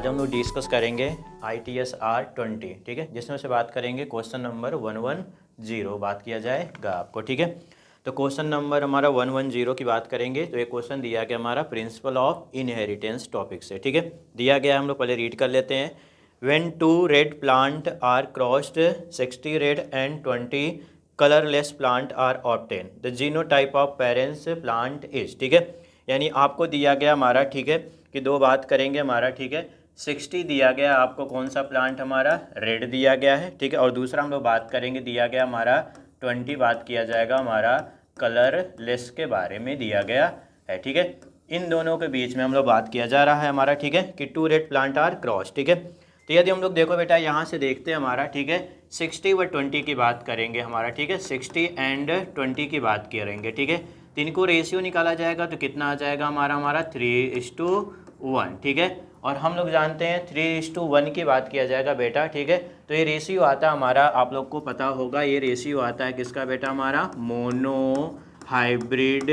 आज हम लोग डिस्कस करेंगे ITSR 20, ठीक है, जिसमें से बात करेंगे क्वेश्चन नंबर 110 बात किया जाएगा आपको, ठीक है। तो क्वेश्चन नंबर हमारा 110 की बात करेंगे। तो एक क्वेश्चन दिया गया हमारा प्रिंसिपल ऑफ इनहेरिटेंस टॉपिक से, ठीक है। दिया गया हम लोग पहले रीड कर लेते हैं। When two red plant are crossed 60 red and 20 colourless plant are obtain the genotype of parents plant is, ठीक है। यानी आपको दिया गया हमारा, ठीक है, कि दो बात करेंगे हमारा, ठीक है। 60 दिया गया आपको, कौन सा प्लांट हमारा, रेड दिया गया है, ठीक है। और दूसरा हम लोग बात करेंगे, दिया गया हमारा 20 बात किया जाएगा हमारा कलरलेस के बारे में दिया गया है, ठीक है। इन दोनों के बीच में हम लोग बात किया जा रहा है हमारा, ठीक है, कि two red plant are cross, ठीक है। तो यदि हम लोग देखो बेटा यहाँ से देखते हैं हमारा, ठीक है, 60 व 20 की बात करेंगे हमारा, ठीक है, 60 एंड 20 की बात करेंगे, ठीक है। तो इनको रेशियो निकाला जाएगा तो कितना आ जाएगा हमारा 3:1, ठीक है। और हम लोग जानते हैं 3:1 की बात किया जाएगा बेटा, ठीक है। तो ये रेशियो आता है हमारा, आप लोग को पता होगा, ये रेशियो आता है किसका बेटा, हमारा मोनो हाइब्रिड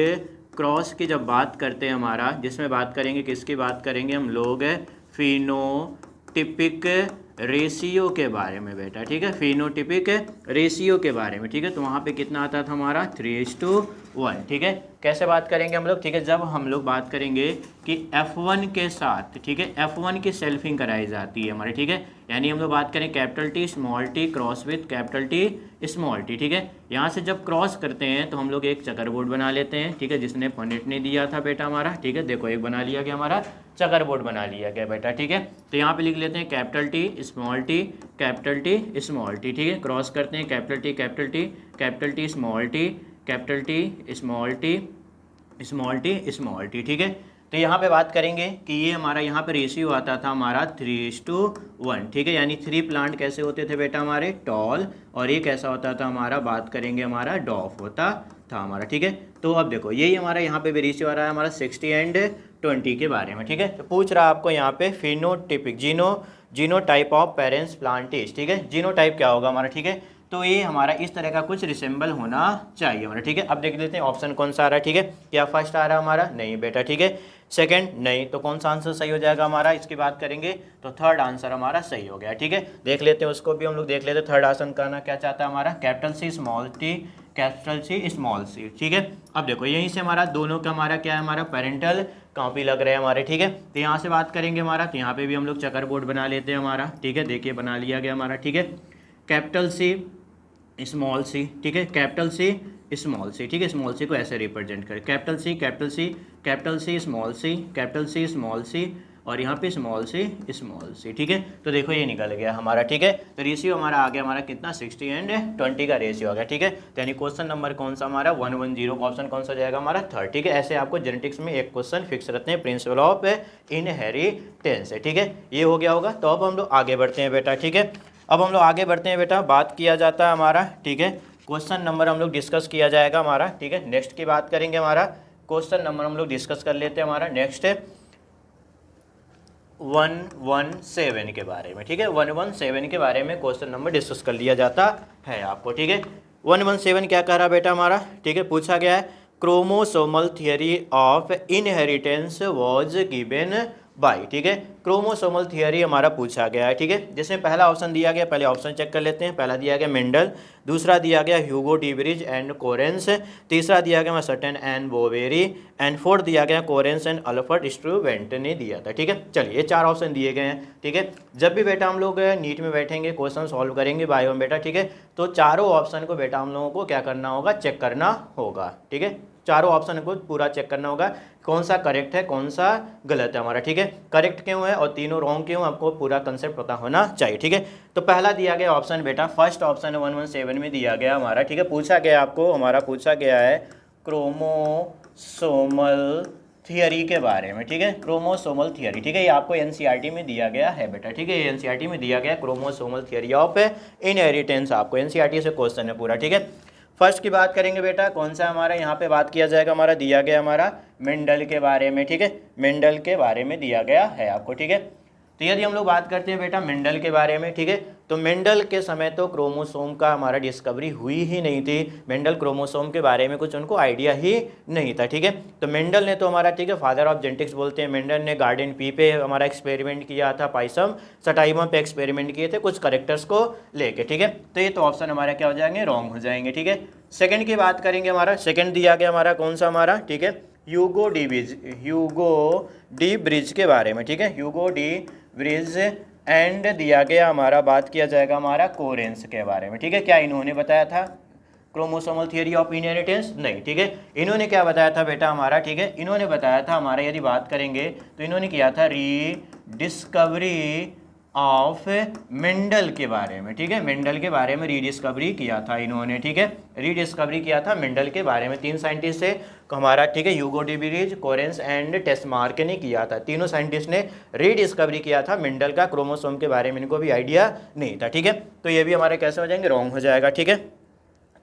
क्रॉस की जब बात करते हैं हमारा, जिसमें बात करेंगे किसकी बात करेंगे हम लोग, फिनोटिपिक रेशियो के बारे में बेटा, ठीक है, फिनोटिपिक रेशियो के बारे में, ठीक है। तो वहाँ पे कितना आता था हमारा 3:1, ठीक है। कैसे बात करेंगे हम लोग, ठीक है, जब हम लोग बात करेंगे कि F1 के साथ, ठीक है, F1 की सेल्फिंग कराई जाती है हमारे, ठीक है। यानी हम लोग बात करें capital T small t cross with capital T small t, ठीक है। यहाँ से जब क्रॉस करते हैं तो हम लोग एक चकर बोर्ड बना लेते हैं, ठीक है, जिसने पॉइंट ने दिया था बेटा हमारा, ठीक है। देखो एक बना लिया गया हमारा, चकर बोर्ड बना लिया गया बेटा, ठीक है। तो यहाँ पे लिख लेते हैं capital T small t capital T small t, ठीक है। क्रॉस करते हैं capital T capital T capital T small t capital T small t small t small t, ठीक है। तो यहाँ पे बात करेंगे कि ये हमारा यहाँ पे रेशियो आता था हमारा 3:1, ठीक है। यानी 3 प्लांट कैसे होते थे बेटा हमारे, टॉल, और ये कैसा होता था हमारा, बात करेंगे हमारा डॉफ होता था हमारा, ठीक है। तो अब देखो यही हमारा यहाँ पे भी रेशियो आ रहा है हमारा 60 एंड 20 के बारे में, ठीक है। तो पूछ रहा है आपको यहाँ पे phenotypic genotype of parents plant is, ठीक है। जीनोटाइप क्या होगा हमारा, ठीक है। तो ये हमारा इस तरह का कुछ रिसेंबल होना चाहिए हमारा, ठीक है। अब देख लेते हैं ऑप्शन कौन सा आ रहा है, ठीक है। क्या फर्स्ट आ रहा है हमारा, नहीं बेटा, ठीक है। सेकंड नहीं, तो कौन सा आंसर सही हो जाएगा हमारा, इसकी बात करेंगे तो थर्ड आंसर हमारा सही हो गया, ठीक है। देख लेते हैं उसको भी हम लोग, देख लेते हैं थर्ड आंसर करना क्या चाहता है हमारा, capital C small t capital C small c, ठीक है। अब देखो यहीं से हमारा दोनों का हमारा क्या है, हमारा पेरेंटल कॉपी लग रहे हैं हमारे, ठीक है। तो यहाँ से बात करेंगे हमारा, तो यहाँ पे भी हम लोग चकर बोर्ड बना लेते हैं हमारा, ठीक है। देखिए बना लिया गया हमारा, ठीक है, कैपिटल C स्मॉल c, ठीक है, कैपिटल C स्मॉल c, ठीक है। स्मॉल c को ऐसे रिप्रेजेंट करें, capital C capital C capital C small c capital C small c, और यहाँ पे स्मॉल c, ठीक है। तो देखो ये निकल गया हमारा, ठीक है। तो रेशियो हमारा आ गया हमारा कितना, 60 एंड 20 का रेशियो आ गया, ठीक है। तो यानी क्वेश्चन नंबर कौन सा हमारा 110 का ऑप्शन कौन सा हो जाएगा हमारा थर्ड, ठीक है। ऐसे आपको जेनेटिक्स में एक क्वेश्चन फिक्स रहते हैं, प्रिंसिपल ऑफ इनहेरिटेंस है, ठीक है। ये हो गया होगा। तो अब हम लोग आगे बढ़ते हैं बेटा, ठीक है। अब हम लोग आगे बढ़ते हैं बेटा, बात किया जाता है हमारा, ठीक है, क्वेश्चन नंबर हम लोग डिस्कस किया जाएगा हमारा, ठीक है। नेक्स्ट की बात करेंगे हमारा, क्वेश्चन नंबर हम लोग डिस्कस कर लेते हैं हमारा नेक्स्ट 117 के बारे में, ठीक है। 117 के बारे में क्वेश्चन नंबर डिस्कस कर लिया जाता है आपको, ठीक है। 117 क्या कह रहा बेटा हमारा, ठीक है, पूछा गया है chromosomal theory of inheritance was given by, ठीक है। क्रोमोसोमल थियरी हमारा पूछा गया है, ठीक है। जिसमें पहला ऑप्शन दिया गया, पहले ऑप्शन चेक कर लेते हैं। पहला दिया गया मेंडल, दूसरा दिया गया ह्यूगो डीब्रिज एंड कोरेंस, तीसरा दिया गया Sutton and Boveri, and fourth दिया गया कोरेंस एंड अल्फर्ट स्ट्रूवेंट ने दिया था, ठीक है। चलिए ये 4 ऑप्शन दिए गए हैं, ठीक है। जब भी बेटा हम लोग नीट में बैठेंगे, क्वेश्चन सॉल्व करेंगे बायो में बेटा, ठीक है, तो चारों ऑप्शन को बेटा हम लोगों को क्या करना होगा, चेक करना होगा, ठीक है। चारों ऑप्शन को पूरा चेक करना होगा, कौन सा करेक्ट है कौन सा गलत है हमारा, ठीक है। करेक्ट क्यों है और तीनों रॉन्ग क्यों, आपको पूरा कंसेप्ट पता होना चाहिए, ठीक है। तो पहला दिया गया ऑप्शन बेटा, फर्स्ट ऑप्शन 117 में दिया गया हमारा, ठीक है। पूछा गया आपको हमारा, पूछा गया है क्रोमोसोमल थियरी के बारे में, ठीक है। क्रोमोसोमल थियरी, ठीक है, ये आपको NCERT में दिया गया है बेटा, ठीक है। ये NCERT में दिया गया क्रोमोसोमल थियरी ऑफ इनहेरिटेंस, आपको NCERT से क्वेश्चन है पूरा, ठीक है। फर्स्ट की बात करेंगे बेटा, कौन सा हमारा यहाँ पे बात किया जाएगा हमारा, दिया गया हमारा मेंडल के बारे में, ठीक है। मेंडल के बारे में दिया गया है आपको, ठीक है। तो यदि हम लोग बात करते हैं बेटा मेंडल के बारे में, ठीक है, तो मेंडल के समय तो क्रोमोसोम का हमारा डिस्कवरी हुई ही नहीं थी, मेंडल क्रोमोसोम के बारे में कुछ उनको आइडिया ही नहीं था, ठीक है। तो मेंडल ने तो हमारा, ठीक है, फादर ऑफ जेनेटिक्स बोलते हैं। मेंडल ने गार्डन पी पे हमारा एक्सपेरिमेंट किया था, पाइसम सटाइमा पे एक्सपेरिमेंट किए थे कुछ करेक्टर्स को लेके, ठीक है। तो ये तो ऑप्शन हमारा क्या हो जाएंगे, रॉन्ग हो जाएंगे, ठीक है। सेकंड की बात करेंगे, हमारा सेकंड दिया गया हमारा कौन सा हमारा, ठीक है, ह्यूगो डी ब्रिज के बारे में, ठीक है, ह्यूगो डी ब्रिज एंड दिया गया हमारा, बात किया जाएगा हमारा कोरेंस के बारे में, ठीक है। क्या इन्होंने बताया था क्रोमोसोमल थियरी ऑफ इनहेरिटेंस? नहीं, ठीक है। इन्होंने क्या बताया था बेटा हमारा, ठीक है, इन्होंने बताया था हमारा, यदि बात करेंगे तो इन्होंने किया था रीडिस्कवरी ऑफ मेंडल के बारे में, ठीक है, मेंडल के बारे में रीडिस्कवरी किया था इन्होंने, ठीक है, रीडिस्कवरी किया था मेंडल के बारे में। 3 साइंटिस्ट से हमारा, ठीक है, Hugo de Vries, Correns and Tschermak ने किया था। तीनों साइंटिस्ट ने रीडिस्कवरी किया था मेंडल का क्रोमोसोम के बारे में, इनको भी आइडिया नहीं था, ठीक है। तो ये भी हमारे कैसे हो जाएंगे, रॉन्ग हो जाएगा, ठीक है।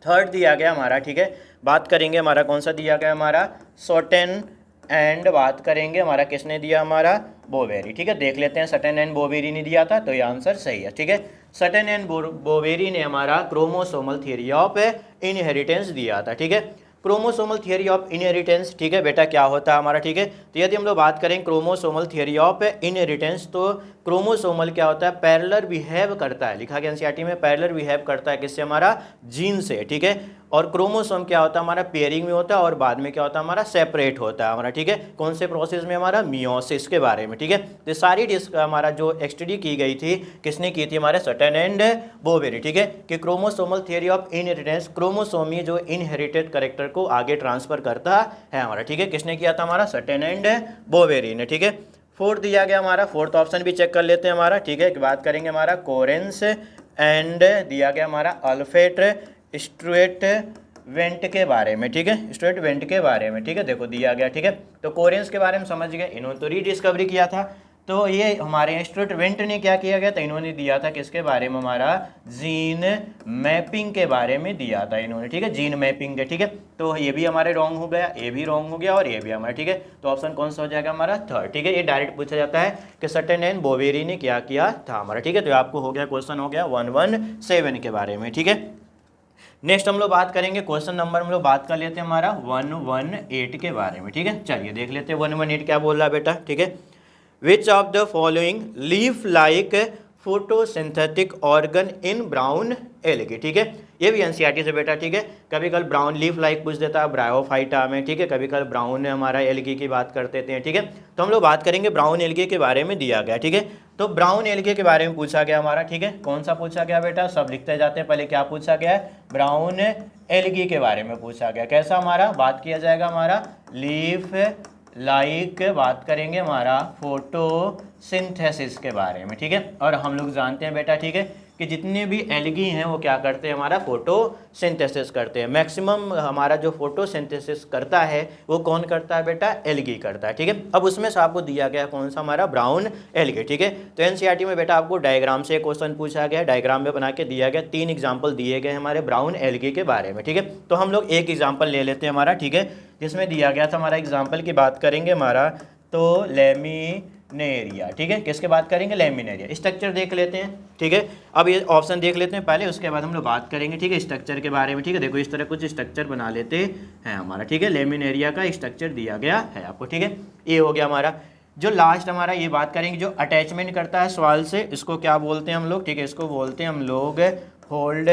थर्ड दिया गया हमारा, ठीक है, बात करेंगे हमारा कौन सा दिया गया हमारा, सोटेन एंड बात करेंगे हमारा किसने दिया, हमारा बोवेरी, ठीक है। देख लेते हैं, सटेन एंड बोवेरी ने दिया था, तो ये आंसर सही है, ठीक है। सटेन एंड बोवेरी ने हमारा क्रोमोसोमल थियरी ऑफ इनहेरिटेंस दिया था, ठीक है। क्रोमोसोमल थियरी ऑफ इनहेरिटेंस, ठीक है बेटा, क्या होता है हमारा, ठीक है। तो यदि हम लोग बात करें क्रोमोसोमल थियरी ऑफ इनहेरिटेंस, तो क्रोमोसोमल क्या होता है, पैरेलल बिहेव करता है, लिखा गया एनसीईआरटी में, पैरेलल बिहेव करता है किससे, हमारा जीन से, ठीक है। और क्रोमोसोम क्या होता है हमारा, पेयरिंग में होता है, और बाद में क्या होता है हमारा, सेपरेट होता है हमारा, ठीक है। कौन से प्रोसेस में, हमारा मियोसिस के बारे में, ठीक है। तो सारी हमारा जो स्टडी की गई थी, किसने की थी, हमारे सटेन एंड बोवेरी, ठीक है, कि क्रोमोसोमल थियरी ऑफ इनहेरिटेंस, क्रोमोसोमी जो इनहेरिटेड कैरेक्टर को आगे ट्रांसफर करता है हमारा, ठीक है, किसने किया था, हमारा सटेन एंड बोवेरी ने, ठीक है। फोर्थ दिया गया हमारा, फोर्थ ऑप्शन भी चेक कर लेते हैं हमारा, ठीक है। बात करेंगे हमारा कोरेंस एंड दिया गया हमारा अल्फ्रेड स्टुअर्ट वेंट के बारे में, ठीक है, स्टुअर्ट वेंट के बारे में, ठीक है, देखो दिया गया, ठीक है। तो कोरेंस के बारे में समझ गए, इन्होंने तो रीडिस्कवरी किया था। तो ये हमारे स्टुअर्ट वेंट ने क्या किया गया था, इन्होंने दिया था किसके बारे में, हमारा जीन मैपिंग के बारे में दिया था इन्होंने, ठीक है, जीन मैपिंग के, ठीक है। तो ये भी हमारे रॉन्ग हो गया, ये भी रॉन्ग हो गया, और ये भी हमारा, ठीक है। तो ऑप्शन कौन सा हो जाएगा हमारा, थर्ड, ठीक है। ये डायरेक्ट पूछा जाता है कि सटेन एंड बोवेरी ने क्या किया था हमारा, ठीक है। तो आपको हो गया, क्वेश्चन हो गया 117 के बारे में, ठीक है। नेक्स्ट हम लोग बात करेंगे, क्वेश्चन नंबर हम लोग बात कर लेते हैं हमारा 118 के बारे में, ठीक है। चलिए देख लेते हैं 118 क्या बोल रहा है बेटा, ठीक है। Which of the following leaf like photosynthetic organ in brown algae, ठीक है। ये भी एनसीईआरटी से बेटा, ठीक है। कभी कल ब्राउन लीफ लाइक पूछ देता है ब्रायोफाइटा में, ठीक है, कभी कल ब्राउन हमारा एल्गी की बात कर देते हैं, ठीक है। तो हम लोग बात करेंगे ब्राउन एल्गी के बारे में दिया गया, ठीक है। तो ब्राउन एल्गी के बारे में पूछा गया हमारा, ठीक है। कौन सा पूछा गया बेटा, सब लिखते जाते हैं, पहले क्या पूछा गया है, ब्राउन एल्गी के बारे में पूछा गया। कैसा हमारा बात किया जाएगा, हमारा लीफ लाइक बात करेंगे हमारा फोटोसिंथेसिस के बारे में, ठीक है। और हम लोग जानते हैं बेटा, ठीक है, कि जितने भी एल्गी हैं वो क्या करते हैं, हमारा फोटोसिंथेसिस करते हैं। मैक्सिमम हमारा जो फोटोसिंथेसिस करता है वो कौन करता है बेटा, एल्गी करता है, ठीक है। अब उसमें से आपको दिया गया कौन सा, हमारा ब्राउन एल्गी, ठीक है। तो एनसीईआरटी में बेटा आपको डायग्राम से क्वेश्चन पूछा गया, डायग्राम में बना के दिया गया, 3 एग्जाम्पल दिए गए हमारे ब्राउन एल्गी के बारे में, ठीक है। तो हम लोग एक एग्जाम्पल ले लेते हैं हमारा, ठीक है, जिसमें दिया गया था हमारा एग्जाम्पल की बात करेंगे हमारा, तो लेमिनेरिया, ठीक है। किसके बात करेंगे, लेमिनेरिया। स्ट्रक्चर देख लेते हैं, ठीक है। अब ये ऑप्शन देख लेते हैं पहले, उसके बाद हम लोग बात करेंगे, ठीक है, स्ट्रक्चर के बारे में, ठीक है। देखो इस तरह कुछ स्ट्रक्चर बना लेते हैं हमारा, ठीक है। लेमिनेरिया का स्ट्रक्चर दिया गया है आपको, ठीक है। ये हो गया हमारा। जो लास्ट हमारा ये बात करेंगे, जो अटैचमेंट करता है सवाल से, इसको क्या बोलते हैं हम लोग, ठीक है, इसको बोलते हैं हम लोग होल्ड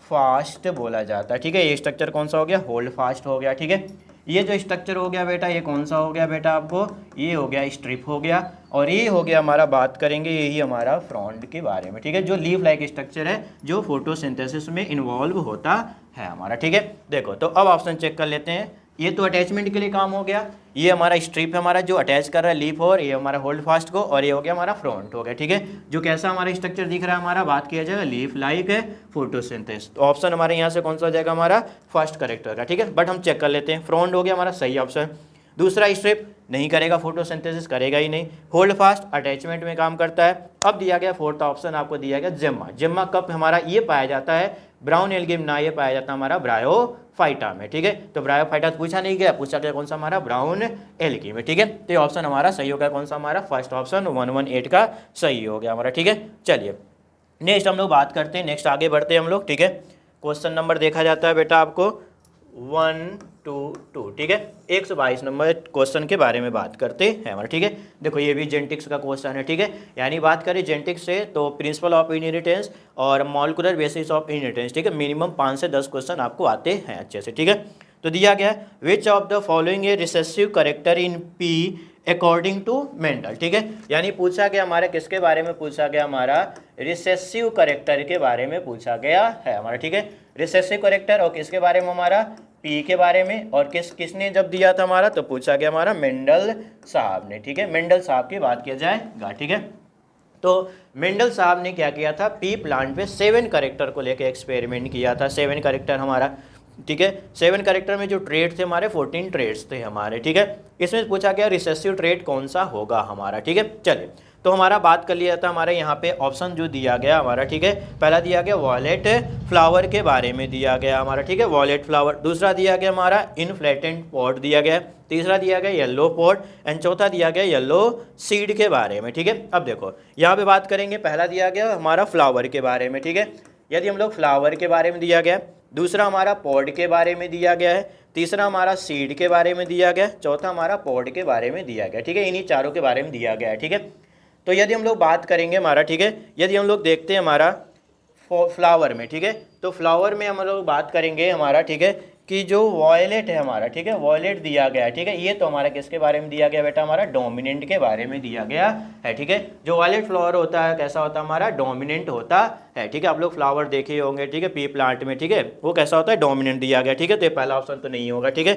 फास्ट बोला जाता है, ठीक है। ये स्ट्रक्चर कौन सा हो गया, होल्ड फास्ट हो गया, ठीक है। ये जो स्ट्रक्चर हो गया बेटा, ये कौन सा हो गया बेटा आपको, ये हो गया स्ट्रिप हो गया, और ये हो गया हमारा, बात करेंगे यही हमारा फ्रॉन्ड के बारे में, ठीक है। जो लीफ लाइक स्ट्रक्चर है, जो फोटोसिंथेसिस में इन्वॉल्व होता है हमारा, ठीक है। देखो तो अब ऑप्शन चेक कर लेते हैं। ये तो अटैचमेंट के लिए काम हो गया, ये हमारा स्ट्रिप है हमारा जो अटैच कर रहा है लीफ, और ये हमारा होल्ड फास्ट को, और ये हो गया हमारा फ्रंट हो गया, ठीक है। जो कैसा हमारा स्ट्रक्चर दिख रहा है हमारा, बात किया जाएगा लीफ लाइक फोटोसिंथेसिस। तो ऑप्शन हमारे यहाँ से कौन सा हो जाएगा, हमारा फर्स्ट करेक्ट होगा, ठीक है। बट हम चेक कर लेते हैं, फ्रंट हो गया हमारा सही ऑप्शन। दूसरा स्ट्रिप नहीं करेगा, फोटोसिंथेसिस करेगा ही नहीं। होल्ड फास्ट अटैचमेंट में काम करता है। अब दिया गया फोर्थ ऑप्शन आपको दिया गया जेम्मा। जेम्मा कब हमारा ये पाया जाता है, ब्राउन एल्गी में ना ये पाया जाता है हमारा ब्रायोफाइटा में, ठीक है। तो ब्रायोफाइटा पूछा नहीं गया, पूछा गया कौन सा हमारा ब्राउन एल्गी में, ठीक है। तो ये ऑप्शन हमारा सही हो गया, कौन सा हमारा फर्स्ट ऑप्शन 118 का सही हो गया हमारा, ठीक है। चलिए नेक्स्ट हम लोग बात करते हैं, नेक्स्ट आगे बढ़ते हैं हम लोग, ठीक है। क्वेश्चन नंबर देखा जाता है बेटा आपको 122, ठीक है। 122 नंबर क्वेश्चन के बारे में बात करते हैं हमारा, ठीक है। देखो ये भी जेनेटिक्स का क्वेश्चन है, ठीक है। यानी बात करें जेनेटिक्स से तो प्रिंसिपल ऑफ इनहेरिटेंस और मॉलिक्यूलर बेसिस ऑफ इनहेरिटेंस, ठीक है। मिनिमम 5 से 10 क्वेश्चन आपको आते हैं अच्छे से, ठीक है। तो दिया गया है which of the following a recessive character in pea according to Mendel, ठीक है। यानी पूछा गया हमारा किसके बारे में, पूछा गया हमारा रिसेसिव करेक्टर के बारे में पूछा गया है हमारा, ठीक है। रिसेसिव करेक्टर और किसके बारे में, हमारा पी के बारे में। और किसने जब दिया था हमारा, तो पूछा गया हमारा मेंडल साहब ने, ठीक है। मेंडल साहब की बात किया जाएगा, ठीक है। तो मेंडल साहब ने क्या किया था, पी प्लांट पे 7 करेक्टर को लेकर एक्सपेरिमेंट किया था। 7 करेक्टर हमारा, ठीक है। 7 करेक्टर में जो ट्रेड थे हमारे 14 ट्रेड्स थे हमारे, ठीक है। इसमें पूछा गया रिसेसिव ट्रेड कौन सा होगा हमारा, ठीक है। चलिए तो हमारा बात कर लिया था, हमारे यहाँ पे ऑप्शन जो दिया गया हमारा, ठीक है। पहला दिया गया वॉयलेट फ्लावर के बारे में दिया गया हमारा, ठीक है, वॉयलेट फ्लावर। दूसरा दिया गया हमारा इनफ्लेटेंट पॉट दिया गया। तीसरा दिया गया येलो पॉट एंड चौथा दिया गया येलो सीड के बारे में, ठीक है। अब देखो यहाँ पे बात करेंगे, पहला दिया गया हमारा फ्लावर के बारे में, ठीक है। यदि हम लोग फ्लावर के बारे में दिया गया, दूसरा हमारा पॉड के बारे में दिया गया है, तीसरा हमारा सीड के बारे में दिया गया, चौथा हमारा पॉड के बारे में दिया गया, ठीक है। इन्हीं चारों के बारे में दिया गया है, ठीक है। तो यदि हम लोग बात करेंगे हमारा, ठीक है, यदि हम लोग देखते हैं हमारा फ्लावर में, ठीक है, तो फ्लावर में हम लोग बात करेंगे हमारा, ठीक है, कि जो वॉयलेट है हमारा, ठीक है, वॉयलेट दिया गया है, ठीक है। ये तो हमारा किसके बारे में दिया गया बेटा, हमारा डोमिनेंट के बारे में दिया गया है, ठीक है। जो वॉयलेट फ्लावर होता है कैसा होता है हमारा, डोमिनेंट होता है, ठीक है। आप लोग फ्लावर देखे होंगे, ठीक है, पी प्लांट में, ठीक है, वो कैसा होता है, डोमिनेंट दिया गया, ठीक है। तो ये पहला ऑप्शन तो नहीं होगा, ठीक है।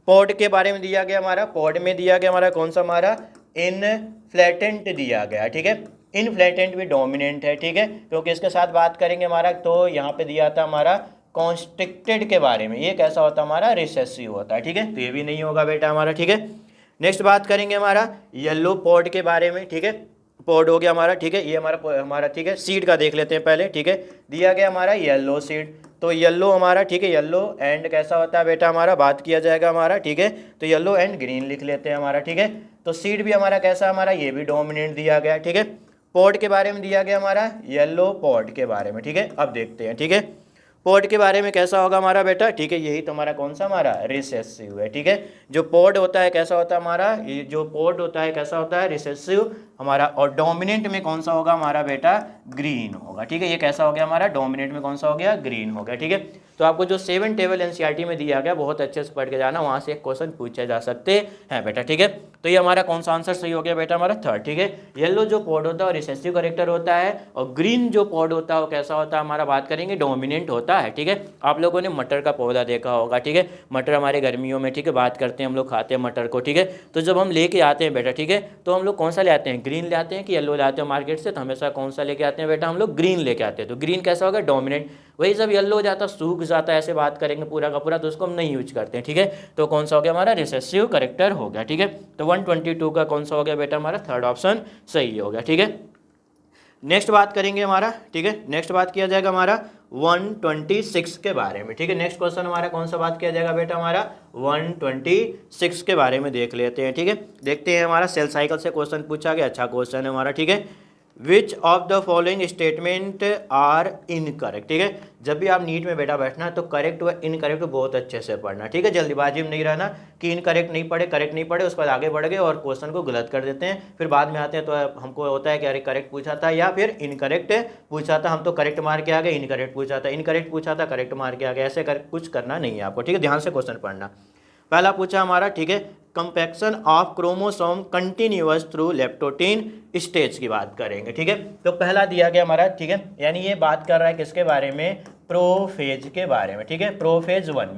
पॉड के बारे में दिया गया हमारा, पॉड में दिया गया हमारा कौन सा, हमारा इनफ्लेटेंट दिया गया, ठीक है। इनफ्लेटेंट भी डोमिनेंट है, ठीक है, क्योंकि इसके साथ बात करेंगे हमारा, तो यहाँ पे दिया था हमारा कॉन्स्ट्रिक्टेड के बारे में, ये कैसा होता है हमारा, रिसेसिव होता है, ठीक है। तो ये भी नहीं होगा बेटा हमारा, ठीक है। नेक्स्ट बात करेंगे हमारा येलो पॉड के बारे में, ठीक है। पॉड हो गया हमारा, ठीक है, ये हमारा ठीक है। सीड का देख लेते हैं पहले, ठीक है। दिया गया हमारा येलो सीड, तो येलो हमारा, ठीक है, येलो एंड कैसा होता है बेटा हमारा, बात किया जाएगा हमारा, ठीक है। तो येलो एंड ग्रीन लिख लेते हैं हमारा, ठीक है। तो सीड भी हमारा कैसा हमारा, ये भी डोमिनेंट दिया गया, ठीक है। पॉड के बारे में दिया गया हमारा येलो पॉड के बारे में, ठीक है। अब देखते हैं, ठीक है, पॉड के बारे में कैसा होगा हमारा बेटा, ठीक है, यही तो हमारा कौन सा हमारा रिसेसिव है, ठीक है। जो पॉड होता है कैसा होता है हमारा, ये जो पॉड होता है कैसा होता है, रिसेसिव हमारा। और डोमिनेंट में कौन सा होगा हमारा बेटा, ग्रीन होगा, ठीक है। ये कैसा हो गया हमारा, डोमिनेंट में कौन सा हो गया, ग्रीन हो गया, ठीक है। तो आपको जो 7 टेबल एनसीईआरटी में दिया गया बहुत अच्छे से पढ़ के जाना, वहाँ से एक क्वेश्चन पूछे जा सकते हैं बेटा, ठीक है। तो ये हमारा कौन सा आंसर सही हो गया बेटा, हमारा थर्ड, ठीक है। येलो जो पॉड होता है वो रिसेसिव करेक्टर होता है, और ग्रीन जो पॉड होता है वो कैसा होता है हमारा, बात करेंगे डोमिनेंट होता है, ठीक है। आप लोगों ने मटर का पौधा देखा होगा, ठीक है। मटर हमारे गर्मियों में, ठीक है, बात करते हैं हम लोग, खाते हैं मटर को, ठीक है। तो जब हम लेके आते हैं बेटा, ठीक है, तो हम लोग कौन सा ले आते हैं, ग्रीन ले आते हैं कि येलो ले आते हैं मार्केट से, तो हमेशा कौन सा लेके आते हैं बेटा, हम लोग ग्रीन लेके आते हैं। तो ग्रीन कैसा होगा, डोमिनेंट। वही जब येलो हो जाता, सूख जाता है, ऐसे बात करेंगे पूरा का पूरा, तो उसको हम नहीं यूज करते हैं, ठीक है। तो कौन सा हो गया हमारा, रिसेसिव करेक्टर हो गया, ठीक है। तो 122 का कौन सा हो गया बेटा, हमारा थर्ड ऑप्शन सही हो गया, ठीक है। नेक्स्ट बात करेंगे हमारा, ठीक है, नेक्स्ट बात किया जाएगा हमारा 126 के बारे में, ठीक है। नेक्स्ट क्वेश्चन हमारा कौन सा बात किया जाएगा बेटा, हमारा 126 के बारे में देख लेते हैं, ठीक है। देखते हैं हमारा सेल साइकिल से क्वेश्चन पूछा गया, अच्छा क्वेश्चन है हमारा, ठीक है। Which of the following statement are incorrect, ठीक है। जब भी आप नीट में बेटा बैठना तो करेक्ट व इनकरेक्ट बहुत अच्छे से पढ़ना, ठीक है। जल्दीबाजी में नहीं रहना कि इनकरेक्ट नहीं पढ़े, करेक्ट नहीं पढ़े, उसके बाद आगे बढ़ गए और क्वेश्चन को गलत कर देते हैं, फिर बाद में आते हैं तो हमको होता है कि अरे करेक्ट पूछा था या फिर इनकरेक्ट पूछा था, हम तो करेक्ट मार के आ गए, इनकरेक्ट पूछा था, इनकरेक्ट पूछा था, करेक्ट मार के आ गए, ऐसे कुछ करना नहीं है आपको, ठीक है। ध्यान से क्वेश्चन पढ़ना। पहला पूछा हमारा, ठीक है, compaction of chromosome continuous through leptotene stage की बात करेंगे, ठीक है। तो पहला दिया गया हमारा, ठीक है, यानी ये बात कर रहा है किसके बारे में, प्रोफेज के बारे में, ठीक है। प्रोफेज 1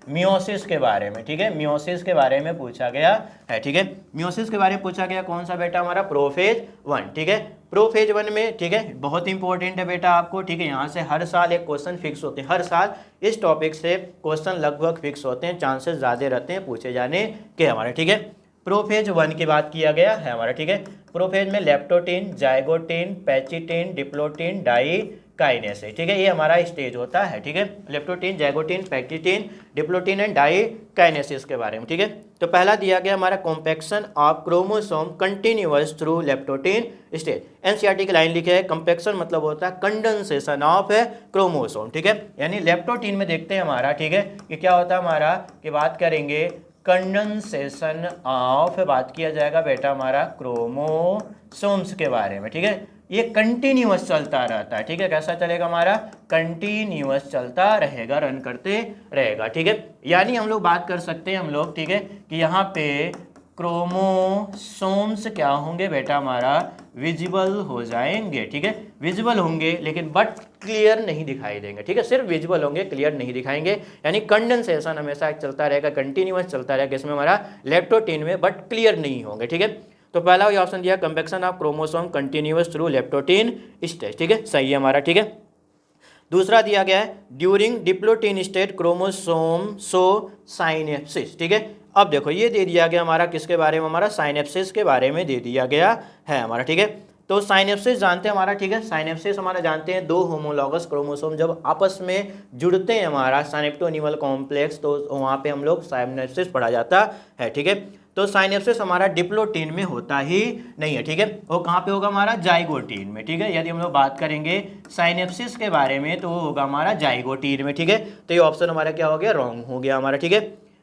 मियोसिस के बारे में, ठीक है, मियोसिस के बारे में पूछा गया है, ठीक है। मियोसिस के बारे में पूछा गया कौन सा बेटा, हमारा प्रोफेज 1, ठीक है। प्रोफेज 1 में, ठीक है, बहुत इंपॉर्टेंट है बेटा आपको, ठीक है। यहाँ से हर साल एक क्वेश्चन फिक्स होते हैं, हर साल इस टॉपिक से क्वेश्चन लगभग फिक्स होते हैं, चांसेस ज़्यादा रहते हैं पूछे जाने के हमारे, ठीक है। प्रोफेज 1 की बात किया गया है हमारा, ठीक है। प्रोफेज में leptotene, zygotene, pachytene, diplotene, diakinesis, ठीक है, ये हमारा स्टेज होता है, ठीक है। Leptotene, zygotene, pachytene, diplotene and diakinesis के बारे में, ठीक है। तो पहला दिया गया हमारा compaction of chromosome continuous through leptotene stage. NCERT की लाइन लिखे है, कॉम्पेक्शन मतलब होता है कंडेंसेशन ऑफ क्रोमोसोम, ठीक है। यानी लेप्टोटीन में देखते हैं हमारा, ठीक है, कि क्या होता है हमारा, कि बात करेंगे कंडेंसेशन ऑफ, बात किया जाएगा बेटा हमारा क्रोमोसोम्स के बारे में, ठीक है। ये कंटिन्यूअस चलता रहता है, ठीक है। कैसा चलेगा हमारा, कंटिन्यूअस चलता रहेगा, रन करते रहेगा, ठीक है। यानी हम लोग बात कर सकते हैं हम लोग, ठीक है, कि यहाँ पे क्रोमोसोम्स क्या होंगे बेटा हमारा, विजिबल हो जाएंगे, ठीक है। विजिबल होंगे लेकिन बट क्लियर नहीं दिखाई देंगे, ठीक है। सिर्फ विजिबल होंगे, क्लियर नहीं दिखाएंगे। यानी कंडेंसेशन हमेशा चलता रहेगा, कंटिन्यूअस चलता रहेगा, इसमें हमारा लेप्टोटीन में, बट क्लियर नहीं होंगे, ठीक है। तो पहला ये ऑप्शन दिया, compaction of chromosome continuous through leptotene stage, ठीक है, सही है हमारा, ठीक है। दूसरा दिया गया है ड्यूरिंग डिप्लोटीन स्टेट क्रोमोसोम सो साइनेप्सिस, ठीक है। अब देखो ये दे दिया गया हमारा किसके बारे में, हमारा साइनेप्सिस के बारे में दे दिया गया है हमारा, ठीक है। तो साइनेप्सिस जानते हैं हमारा, ठीक है। साइनेप्सिस हमारा जानते हैं, दो होमोलॉगस क्रोमोसोम जब आपस में जुड़ते हैं हमारा साइनेप्टोनिमल कॉम्प्लेक्स, तो वहाँ पे हम लोग साइनेप्सिस पढ़ा जाता है, ठीक है। तो साइनेप्सिस हमारा डिप्लोटीन में होता ही नहीं है, ठीक है। वो कहाँ पे होगा हमारा, जाइगोटीन में, ठीक है। यदि हम लोग बात करेंगे साइनेप्सिस के बारे में तो वो होगा हमारा जाइगोटीन में, ठीक है। तो ये ऑप्शन हमारा क्या हो गया, रॉन्ग हो गया हमारा, ठीक है।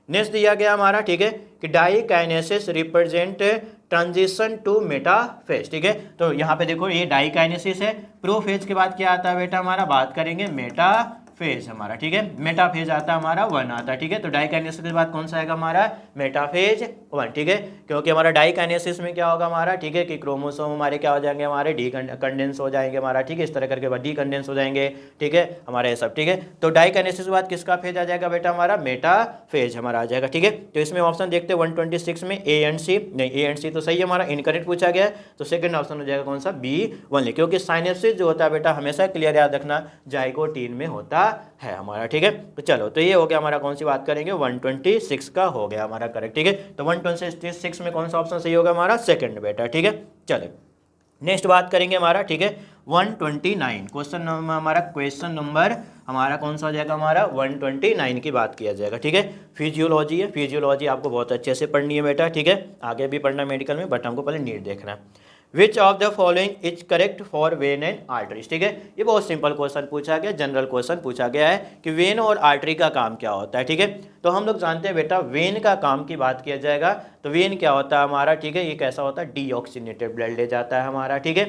नेक्स्ट दिया गया हमारा, ठीक है, कि diakinesis represent transition to metaphase, ठीक है। तो यहाँ पे देखो ये डाई काइनेसिस है। प्रोफेज के बाद क्या आता है बेटा हमारा, बात करेंगे मेटाफेज हमारा, ठीक है। मेटाफेज आता है हमारा 1 आता है, ठीक है। तो डाई काइनेसिस के बाद कौन सा आएगा हमारा, मेटाफेज 1, ठीक है। क्योंकि हमारा डाई काइनेसिस में क्या होगा हमारा, ठीक है, कि क्रोमोसोम हमारे क्या हो जाएंगे, हमारे डी कंडेंस हो जाएंगे हमारा, ठीक है, इस तरह करके डी कंडेंस हो जाएंगे, ठीक है, हमारा ये सब, ठीक है। तो डाई काइनेसिस के बाद किसका फेज आ जाएगा बेटा हमारा, मेटाफेज हमारा आ जाएगा, ठीक है। तो इसमें ऑप्शन देखते हैं 126 में ए एंड सी, नहीं ए एंड सी तो सही है हमारा, इनकरेक्ट पूछा गया है। तो सेकंड ऑप्शन हो जाएगा कौन सा, बी ओनली, क्योंकि साइनेप्सिस जो होता है बेटा हमेशा क्लियर याद रखना जाइगोटीन में होता है हमारा, ठीक है। तो चलो, तो ये हो गया हमारा, कौन सी बात करेंगे, 126 का हो गया हमारा करेक्ट, ठीक है। तो 126 में कौन सा ऑप्शन सही होगा हमारा, सेकंड बेटा, ठीक है। चलो नेक्स्ट बात करेंगे हमारा, ठीक है, 129 क्वेश्चन हमारा, क्वेश्चन नंबर हमारा कौन सा हो जाएगा हमारा, 129 की बात किया जाएगा, ठीक है। फिजियोलॉजी है, फिजियोलॉजी आपको बहुत अच्छे से पढ़नी है बेटा, ठीक है। आगे भी पढ़ना मेडिकल में, बट हमको पहले नीट देखना है। Which of the following is correct for when and arteries, ठीक है। ये बहुत सिंपल क्वेश्चन पूछा गया, जनरल क्वेश्चन पूछा गया है कि वेन और आर्टरी का काम क्या होता है, ठीक है। तो हम लोग जानते हैं बेटा, वेन का काम की बात किया जाएगा तो वेन क्या होता है हमारा, ठीक है, ये कैसा होता है, डीऑक्सीनेटेड ब्लड ले जाता है हमारा, ठीक है।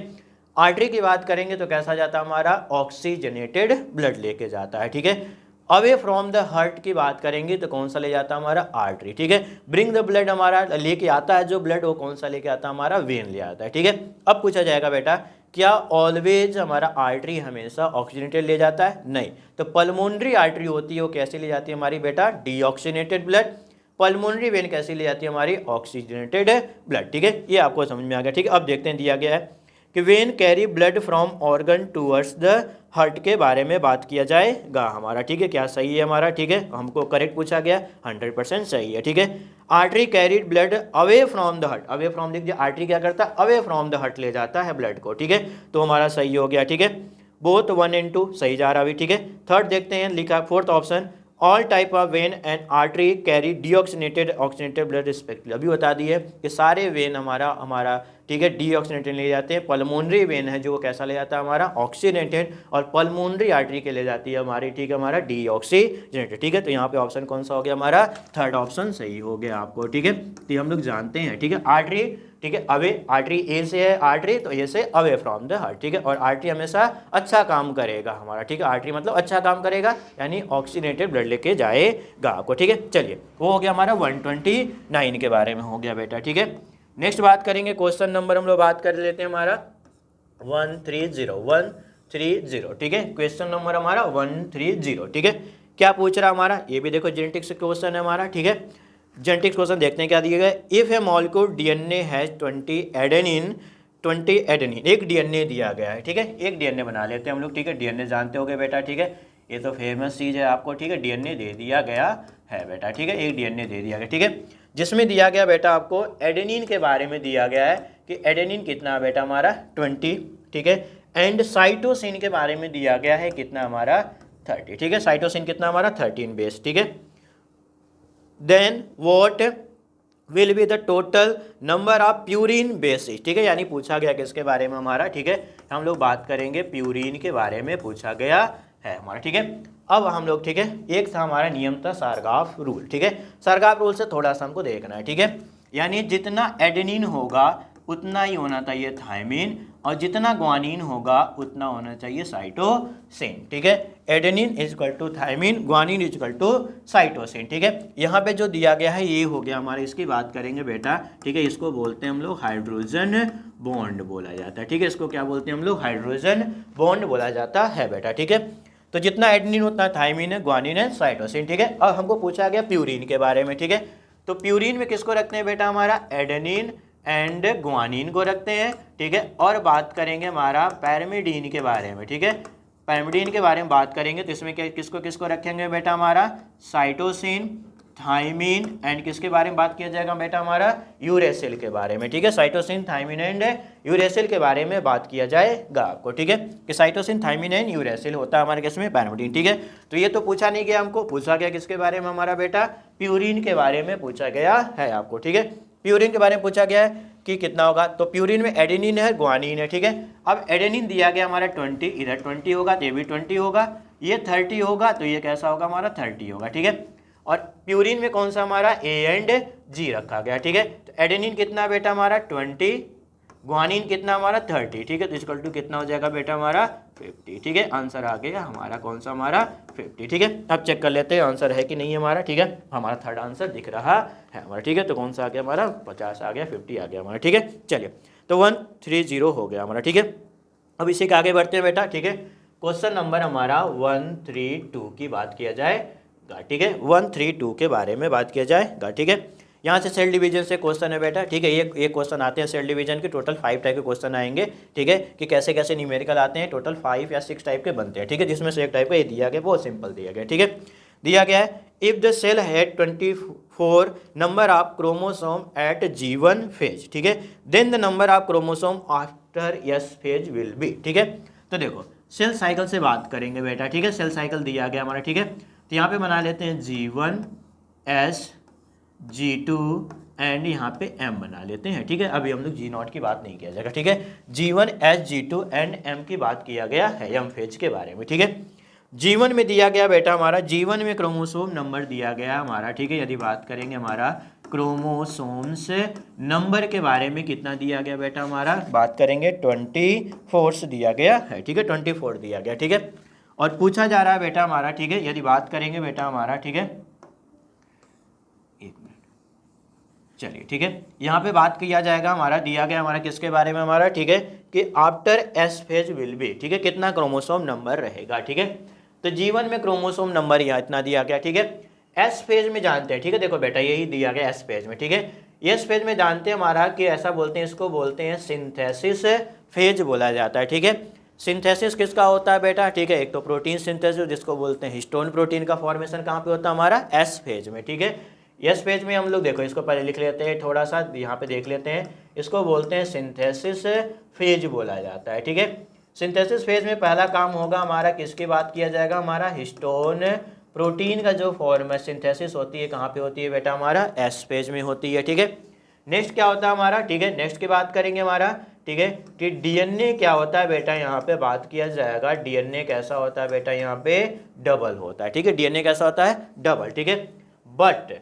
आर्टरी की बात करेंगे तो कैसा जाता है हमारा, ऑक्सीजनेटेड ब्लड लेके जाता है, ठीक है। अवे फ्रॉम द हार्ट की बात करेंगे तो कौन सा ले जाता है हमारा, आर्टरी, ठीक है। ब्रिंग द ब्लड हमारा लेके आता है जो ब्लड, वो कौन सा लेके आता है हमारा, वेन ले आता है, ठीक है। अब पूछा जाएगा बेटा, क्या ऑलवेज हमारा आर्टरी हमेशा ऑक्सीजनेटेड ले जाता है, नहीं। तो पल्मोनरी आर्टरी होती है वो कैसे ले जाती है हमारी बेटा, डीऑक्सीजनेटेड ब्लड। पल्मोनरी वेन कैसे ले जाती है हमारी, ऑक्सीजनेटेड ब्लड, ठीक है। ये आपको समझ में आ गया, ठीक है। अब देखते हैं दिया गया है कि when carry blood from organ towards the heart के बारे में बात किया जाएगा हमारा, ठीक है। क्या सही है हमारा, ठीक है, हमको करेक्ट पूछा गया, 100% सही है, ठीक है। Artery carried blood away from the heart, away from देखिए, आर्टरी क्या करता है, अवे फ्रॉम द हार्ट ले जाता है ब्लड को, ठीक है। तो हमारा सही हो गया, ठीक है। बोथ 1 and 2 सही जा रहा अभी, ठीक है। थर्ड देखते हैं, लिखा fourth option, all type of when and artery carry deoxygenated oxygenated blood respectively, अभी बता दिए कि सारे वेन हमारा ठीक है डीऑक्सीनेटेड ले जाते हैं। पल्मोनरी वेन है जो वो कैसा ले जाता है हमारा, ऑक्सीनेटेड, और पल्मोनरी आर्टरी के ले जाती है हमारी, ठीक है, हमारा डीऑक्सीजनेटेड, ठीक है। तो यहाँ पे ऑप्शन कौन सा हो गया हमारा, थर्ड ऑप्शन सही हो गया आपको, ठीक है। तो हम लोग जानते हैं, ठीक है, आर्टरी, ठीक है, अवे, आर्टरी ए से है आर्टरी, तो ए से अवे फ्रॉम द हार्ट, ठीक है। और आर्टरी हमेशा अच्छा काम करेगा हमारा, ठीक है, आर्टरी मतलब अच्छा काम करेगा, यानी ऑक्सीनेटेड ब्लड लेके जाएगा आपको, ठीक है। चलिए, वो हो गया हमारा 129 के बारे में हो गया बेटा, ठीक है। नेक्स्ट बात करेंगे, क्वेश्चन नंबर हम लोग बात कर लेते हैं हमारा 130, ठीक है। क्वेश्चन नंबर हमारा 130, ठीक है। क्या पूछ रहा हमारा, ये भी देखो जेनेटिक्स क्वेश्चन है हमारा, ठीक है। जेनेटिक्स क्वेश्चन देखते हैं क्या दिया गया, if A molecule DNA has 20 adenine, एक डीएनए दिया गया है, ठीक है। एक डीएनए बना लेते हैं हम लोग, ठीक है। डीएनए जानते होगे बेटा, ठीक है, ये तो फेमस चीज़ है आपको, ठीक है। डीएनए दे दिया गया है बेटा, ठीक है, एक डीएनए दे दिया गया, ठीक है। जिसमें दिया गया बेटा आपको एडेनिन के बारे में दिया गया है कि एडेनिन कितना बेटा हमारा 20, ठीक है। एंड साइटोसिन के बारे में दिया गया है कितना हमारा 30, ठीक है। साइटोसिन कितना हमारा 13 बेस, ठीक है। Then what will be the total number of purine bases, ठीक है। यानी पूछा गया किसके बारे में हमारा, ठीक है। हम लोग बात करेंगे प्यूरिन के बारे में पूछा गया है हमारा, ठीक है। अब हम लोग, ठीक है, एक था हमारा नियम था सारगाफ रूल, ठीक है। सारगाफ रूल से थोड़ा सा हमको देखना है, ठीक है। यानी जितना एडेनिन होगा उतना ही होना चाहिए थायमिन, और जितना ग्वानिन होगा उतना होना चाहिए साइटोसिन, ठीक है। Adenine is equal to thymine, guanine is equal to cytosine, ठीक है। यहाँ पे जो दिया गया है ये हो गया हमारे, इसकी बात करेंगे बेटा, ठीक है। इसको बोलते हैं हम लोग हाइड्रोजन बॉन्ड बोला जाता है, ठीक है। इसको क्या बोलते हैं हम लोग, हाइड्रोजन बॉन्ड बोला जाता है बेटा, ठीक है। तो जितना एडेनिन उतना थायमिन है, ग्वानिन है, साइटोसिन, ठीक है। अब हमको पूछा गया प्यूरिन के बारे में, ठीक है। तो प्यूरिन में किसको रखते हैं बेटा, हमारा एडेनिन एंड ग्वानिन को रखते हैं, ठीक है। और बात करेंगे हमारा पैरामिडीन के बारे में, ठीक है। पैरामिडीन के बारे में बात करेंगे तो इसमें क्या किसको किसको रखेंगे बेटा, हमारा साइटोसिन, थायमिन एंड किसके बारे में बात किया जाएगा बेटा, हमारा यूरेसिल के बारे में, ठीक है। साइटोसिन, थायमिन एंड यूरेसिल के बारे में बात किया जाएगा आपको, ठीक है, कि साइटोसिन, थायमिन एंड यूरेसिल होता है हमारे किसमें, पैरामिडीन, ठीक है। तो ये तो पूछा नहीं गया हमको, पूछा गया किसके बारे में हमारा बेटा, प्यूरिन के बारे में पूछा गया है आपको, ठीक है। प्यूरिन के बारे में पूछा गया है कि कितना होगा, तो प्यूरिन में एडेनिन है, ग्वानिन है, ठीक है। अब एडेनिन दिया गया हमारा 20, इधर 20 होगा तो ये भी 20 होगा, ये 30 होगा तो ये कैसा होगा हमारा 30 होगा, ठीक है। और प्यूरिन में कौन सा हमारा ए एंड जी रखा गया, ठीक है। तो एडेनिन कितना बेटा हमारा 20, ग्वानिन कितना हमारा 30, ठीक है। तो इक्वल टू कितना हो जाएगा बेटा हमारा 50, ठीक है। आंसर आ गया हमारा कौन सा, हमारा 50, ठीक है। अब चेक कर लेते हैं आंसर है कि नहीं है हमारा, ठीक है। हमारा थर्ड आंसर दिख रहा है हमारा, ठीक है। तो कौन सा आ गया हमारा, 50 आ गया, 50 आ गया हमारा, ठीक है। चलिए, तो 130 हो गया हमारा, ठीक है। अब इसी के आगे बढ़ते हैं बेटा, ठीक है। क्वेश्चन नंबर हमारा 132 की बात किया जाएगा, ठीक है। 132 के बारे में बात किया जाएगा, ठीक है। यहाँ से सेल डिवीजन से क्वेश्चन है बेटा, ठीक है। ये क्वेश्चन आते हैं सेल डिवीजन के, टोटल 5 टाइप के क्वेश्चन आएंगे, ठीक है। कि कैसे कैसे न्यूमेरिकल आते हैं, टोटल 5 या 6 टाइप के बनते हैं, ठीक है। जिसमें से एक टाइप का ये दिया गया, बहुत सिंपल दिया गया, ठीक है। दिया गया है if the cell had 24 number of chromosome at G1 phase, ठीक है, then the number of chromosome after S phase will be, ठीक है। तो देखो सेल साइकिल से बात करेंगे बेटा, ठीक है। सेल साइकिल दिया गया हमारा, ठीक है। तो यहाँ पे बना लेते हैं G1 S G2 एंड यहाँ पे M बना लेते हैं, ठीक है। अभी हम लोग G0 की बात नहीं किया जाएगा, ठीक है। G1 S G2 and M की बात किया गया है M फेज के बारे में, ठीक है। G1 में दिया गया बेटा हमारा, G1 में क्रोमोसोम नंबर दिया गया हमारा, ठीक है। यदि बात करेंगे हमारा क्रोमोसोम्स नंबर के बारे में, कितना दिया गया बेटा हमारा, बात करेंगे 24 दिया गया है, ठीक है। 24 दिया गया, ठीक है। और पूछा जा रहा है बेटा हमारा, ठीक है। यदि बात करेंगे बेटा हमारा, ठीक है, एक मिनट, चलिए, ठीक है। यहाँ पे बात किया जाएगा हमारा, दिया गया हमारा किसके बारे में हमारा, ठीक है, कि after S phase will be, ठीक है, कितना क्रोमोसोम नंबर रहेगा, ठीक है। तो G1 में क्रोमोसोम नंबर यहाँ इतना दिया गया, ठीक है। S फेज में जानते हैं, ठीक है, देखो बेटा यही दिया गया S फेज में, ठीक है। S फेज में जानते हैं हमारा कि ऐसा बोलते हैं, इसको बोलते हैं सिंथेसिस फेज बोला जाता है, ठीक है। सिंथेसिस किसका होता है बेटा, ठीक है। एक तो प्रोटीन सिंथेसिस जिसको बोलते हैं हिस्टोन प्रोटीन का फॉर्मेशन कहाँ पे होता है हमारा, S फेज में, ठीक है। S फेज में हम लोग देखो इसको पहले लिख लेते हैं, थोड़ा सा यहाँ पे देख लेते हैं, इसको बोलते हैं सिंथेसिस फेज बोला जाता है, ठीक है। सिंथेसिस फेज में पहला काम होगा हमारा, किसकी बात किया जाएगा, हमारा हिस्टोन प्रोटीन का जो फॉर्म सिंथेसिस होती है कहाँ पे होती है बेटा हमारा, S फेज में होती है, ठीक है। नेक्स्ट क्या होता है हमारा, ठीक है, नेक्स्ट की बात करेंगे हमारा, ठीक है, कि DNA क्या होता है बेटा, यहाँ पे बात किया जाएगा DNA कैसा होता है बेटा, यहाँ पे डबल होता है, ठीक है। DNA कैसा होता है, डबल, ठीक है। बट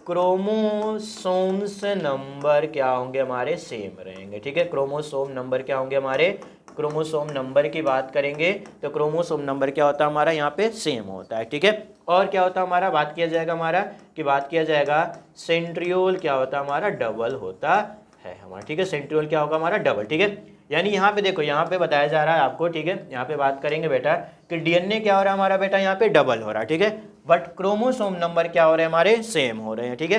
क्रोमोसोम्स नंबर क्या होंगे हमारे, सेम रहेंगे, ठीक है। क्रोमोसोम नंबर क्या होंगे हमारे, क्रोमोसोम नंबर की बात करेंगे तो क्रोमोसोम नंबर क्या होता है हमारा, यहाँ पे सेम होता है, ठीक है। और क्या होता है हमारा, बात किया जाएगा हमारा, कि बात किया जाएगा सेंट्रियोल क्या होता है हमारा, डबल होता है हमारा, ठीक है। सेंट्रियोल क्या होगा हमारा, डबल, ठीक है। यानी यहाँ पे देखो, यहाँ पे बताया जा रहा है आपको, ठीक है। यहाँ पे बात करेंगे बेटा कि DNA क्या हो रहा है हमारा बेटा, यहाँ पे डबल हो रहा है, ठीक है। बट क्रोमोसोम नंबर क्या हो रहे हैं हमारे, सेम हो रहे हैं, ठीक है।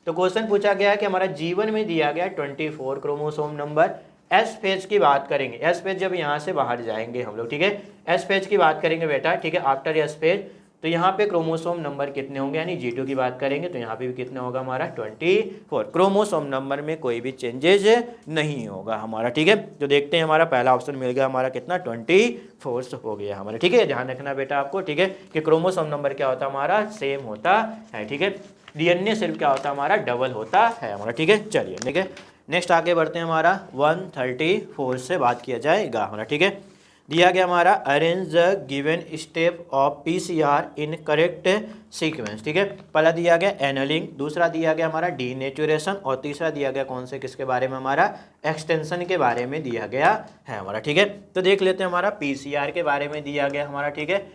तो क्वेश्चन पूछा गया है कि हमारा G1 में दिया गया 24 क्रोमोसोम नंबर। S फेज की बात करेंगे, S फेज जब यहाँ से बाहर जाएंगे हम लोग, ठीक है, S फेज की बात करेंगे बेटा, ठीक है, आफ्टर S फेज तो यहाँ पे क्रोमोसोम नंबर कितने होंगे, यानी G2 की बात करेंगे तो यहाँ पे भी कितना होगा हमारा 24। क्रोमोसोम नंबर में कोई भी चेंजेज नहीं होगा हमारा, ठीक है। तो देखते हैं हमारा पहला ऑप्शन मिल गया हमारा कितना 24 हो गया हमारा, ठीक है। ध्यान रखना बेटा आपको, ठीक है, कि क्रोमोसोम नंबर क्या होता है हमारा सेम होता है, ठीक है। DNA सिर्फ क्या होता है हमारा डबल होता है हमारा, ठीक है। चलिए ठीक है, नेक्स्ट आगे बढ़ते हैं हमारा 134 से बात किया जाएगा हमारा, ठीक है। दिया गया हमारा arrange the given step of PCR in correct sequence, ठीक है। पहला दिया गया एनलिंग, दूसरा दिया गया हमारा डीनेचुरेशन और तीसरा दिया गया कौन से किसके बारे में हमारा एक्सटेंशन के बारे में दिया गया है हमारा, ठीक है। तो देख लेते हैं हमारा PCR के बारे में दिया गया हमारा, ठीक है।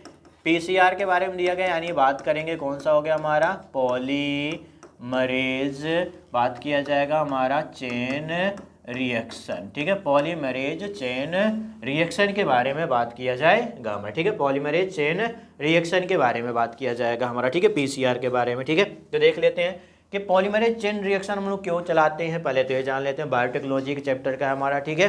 PCR के बारे में दिया गया यानी बात करेंगे कौन सा हो गया हमारा पॉलीमरेज, बात किया जाएगा हमारा चेन रिएक्शन, ठीक है। पॉलीमरेज चेन रिएक्शन के बारे में बात किया जाएगा हमारा, ठीक है। पॉलीमरेज चेन रिएक्शन के बारे में बात किया जाएगा हमारा, ठीक है, PCR के बारे में, ठीक है। तो देख लेते हैं कि पॉलीमरेज चेन रिएक्शन हम लोग क्यों चलाते हैं, पहले तो ये जान लेते हैं। बायोटेक्नोलॉजी के चैप्टर का हमारा, ठीक है।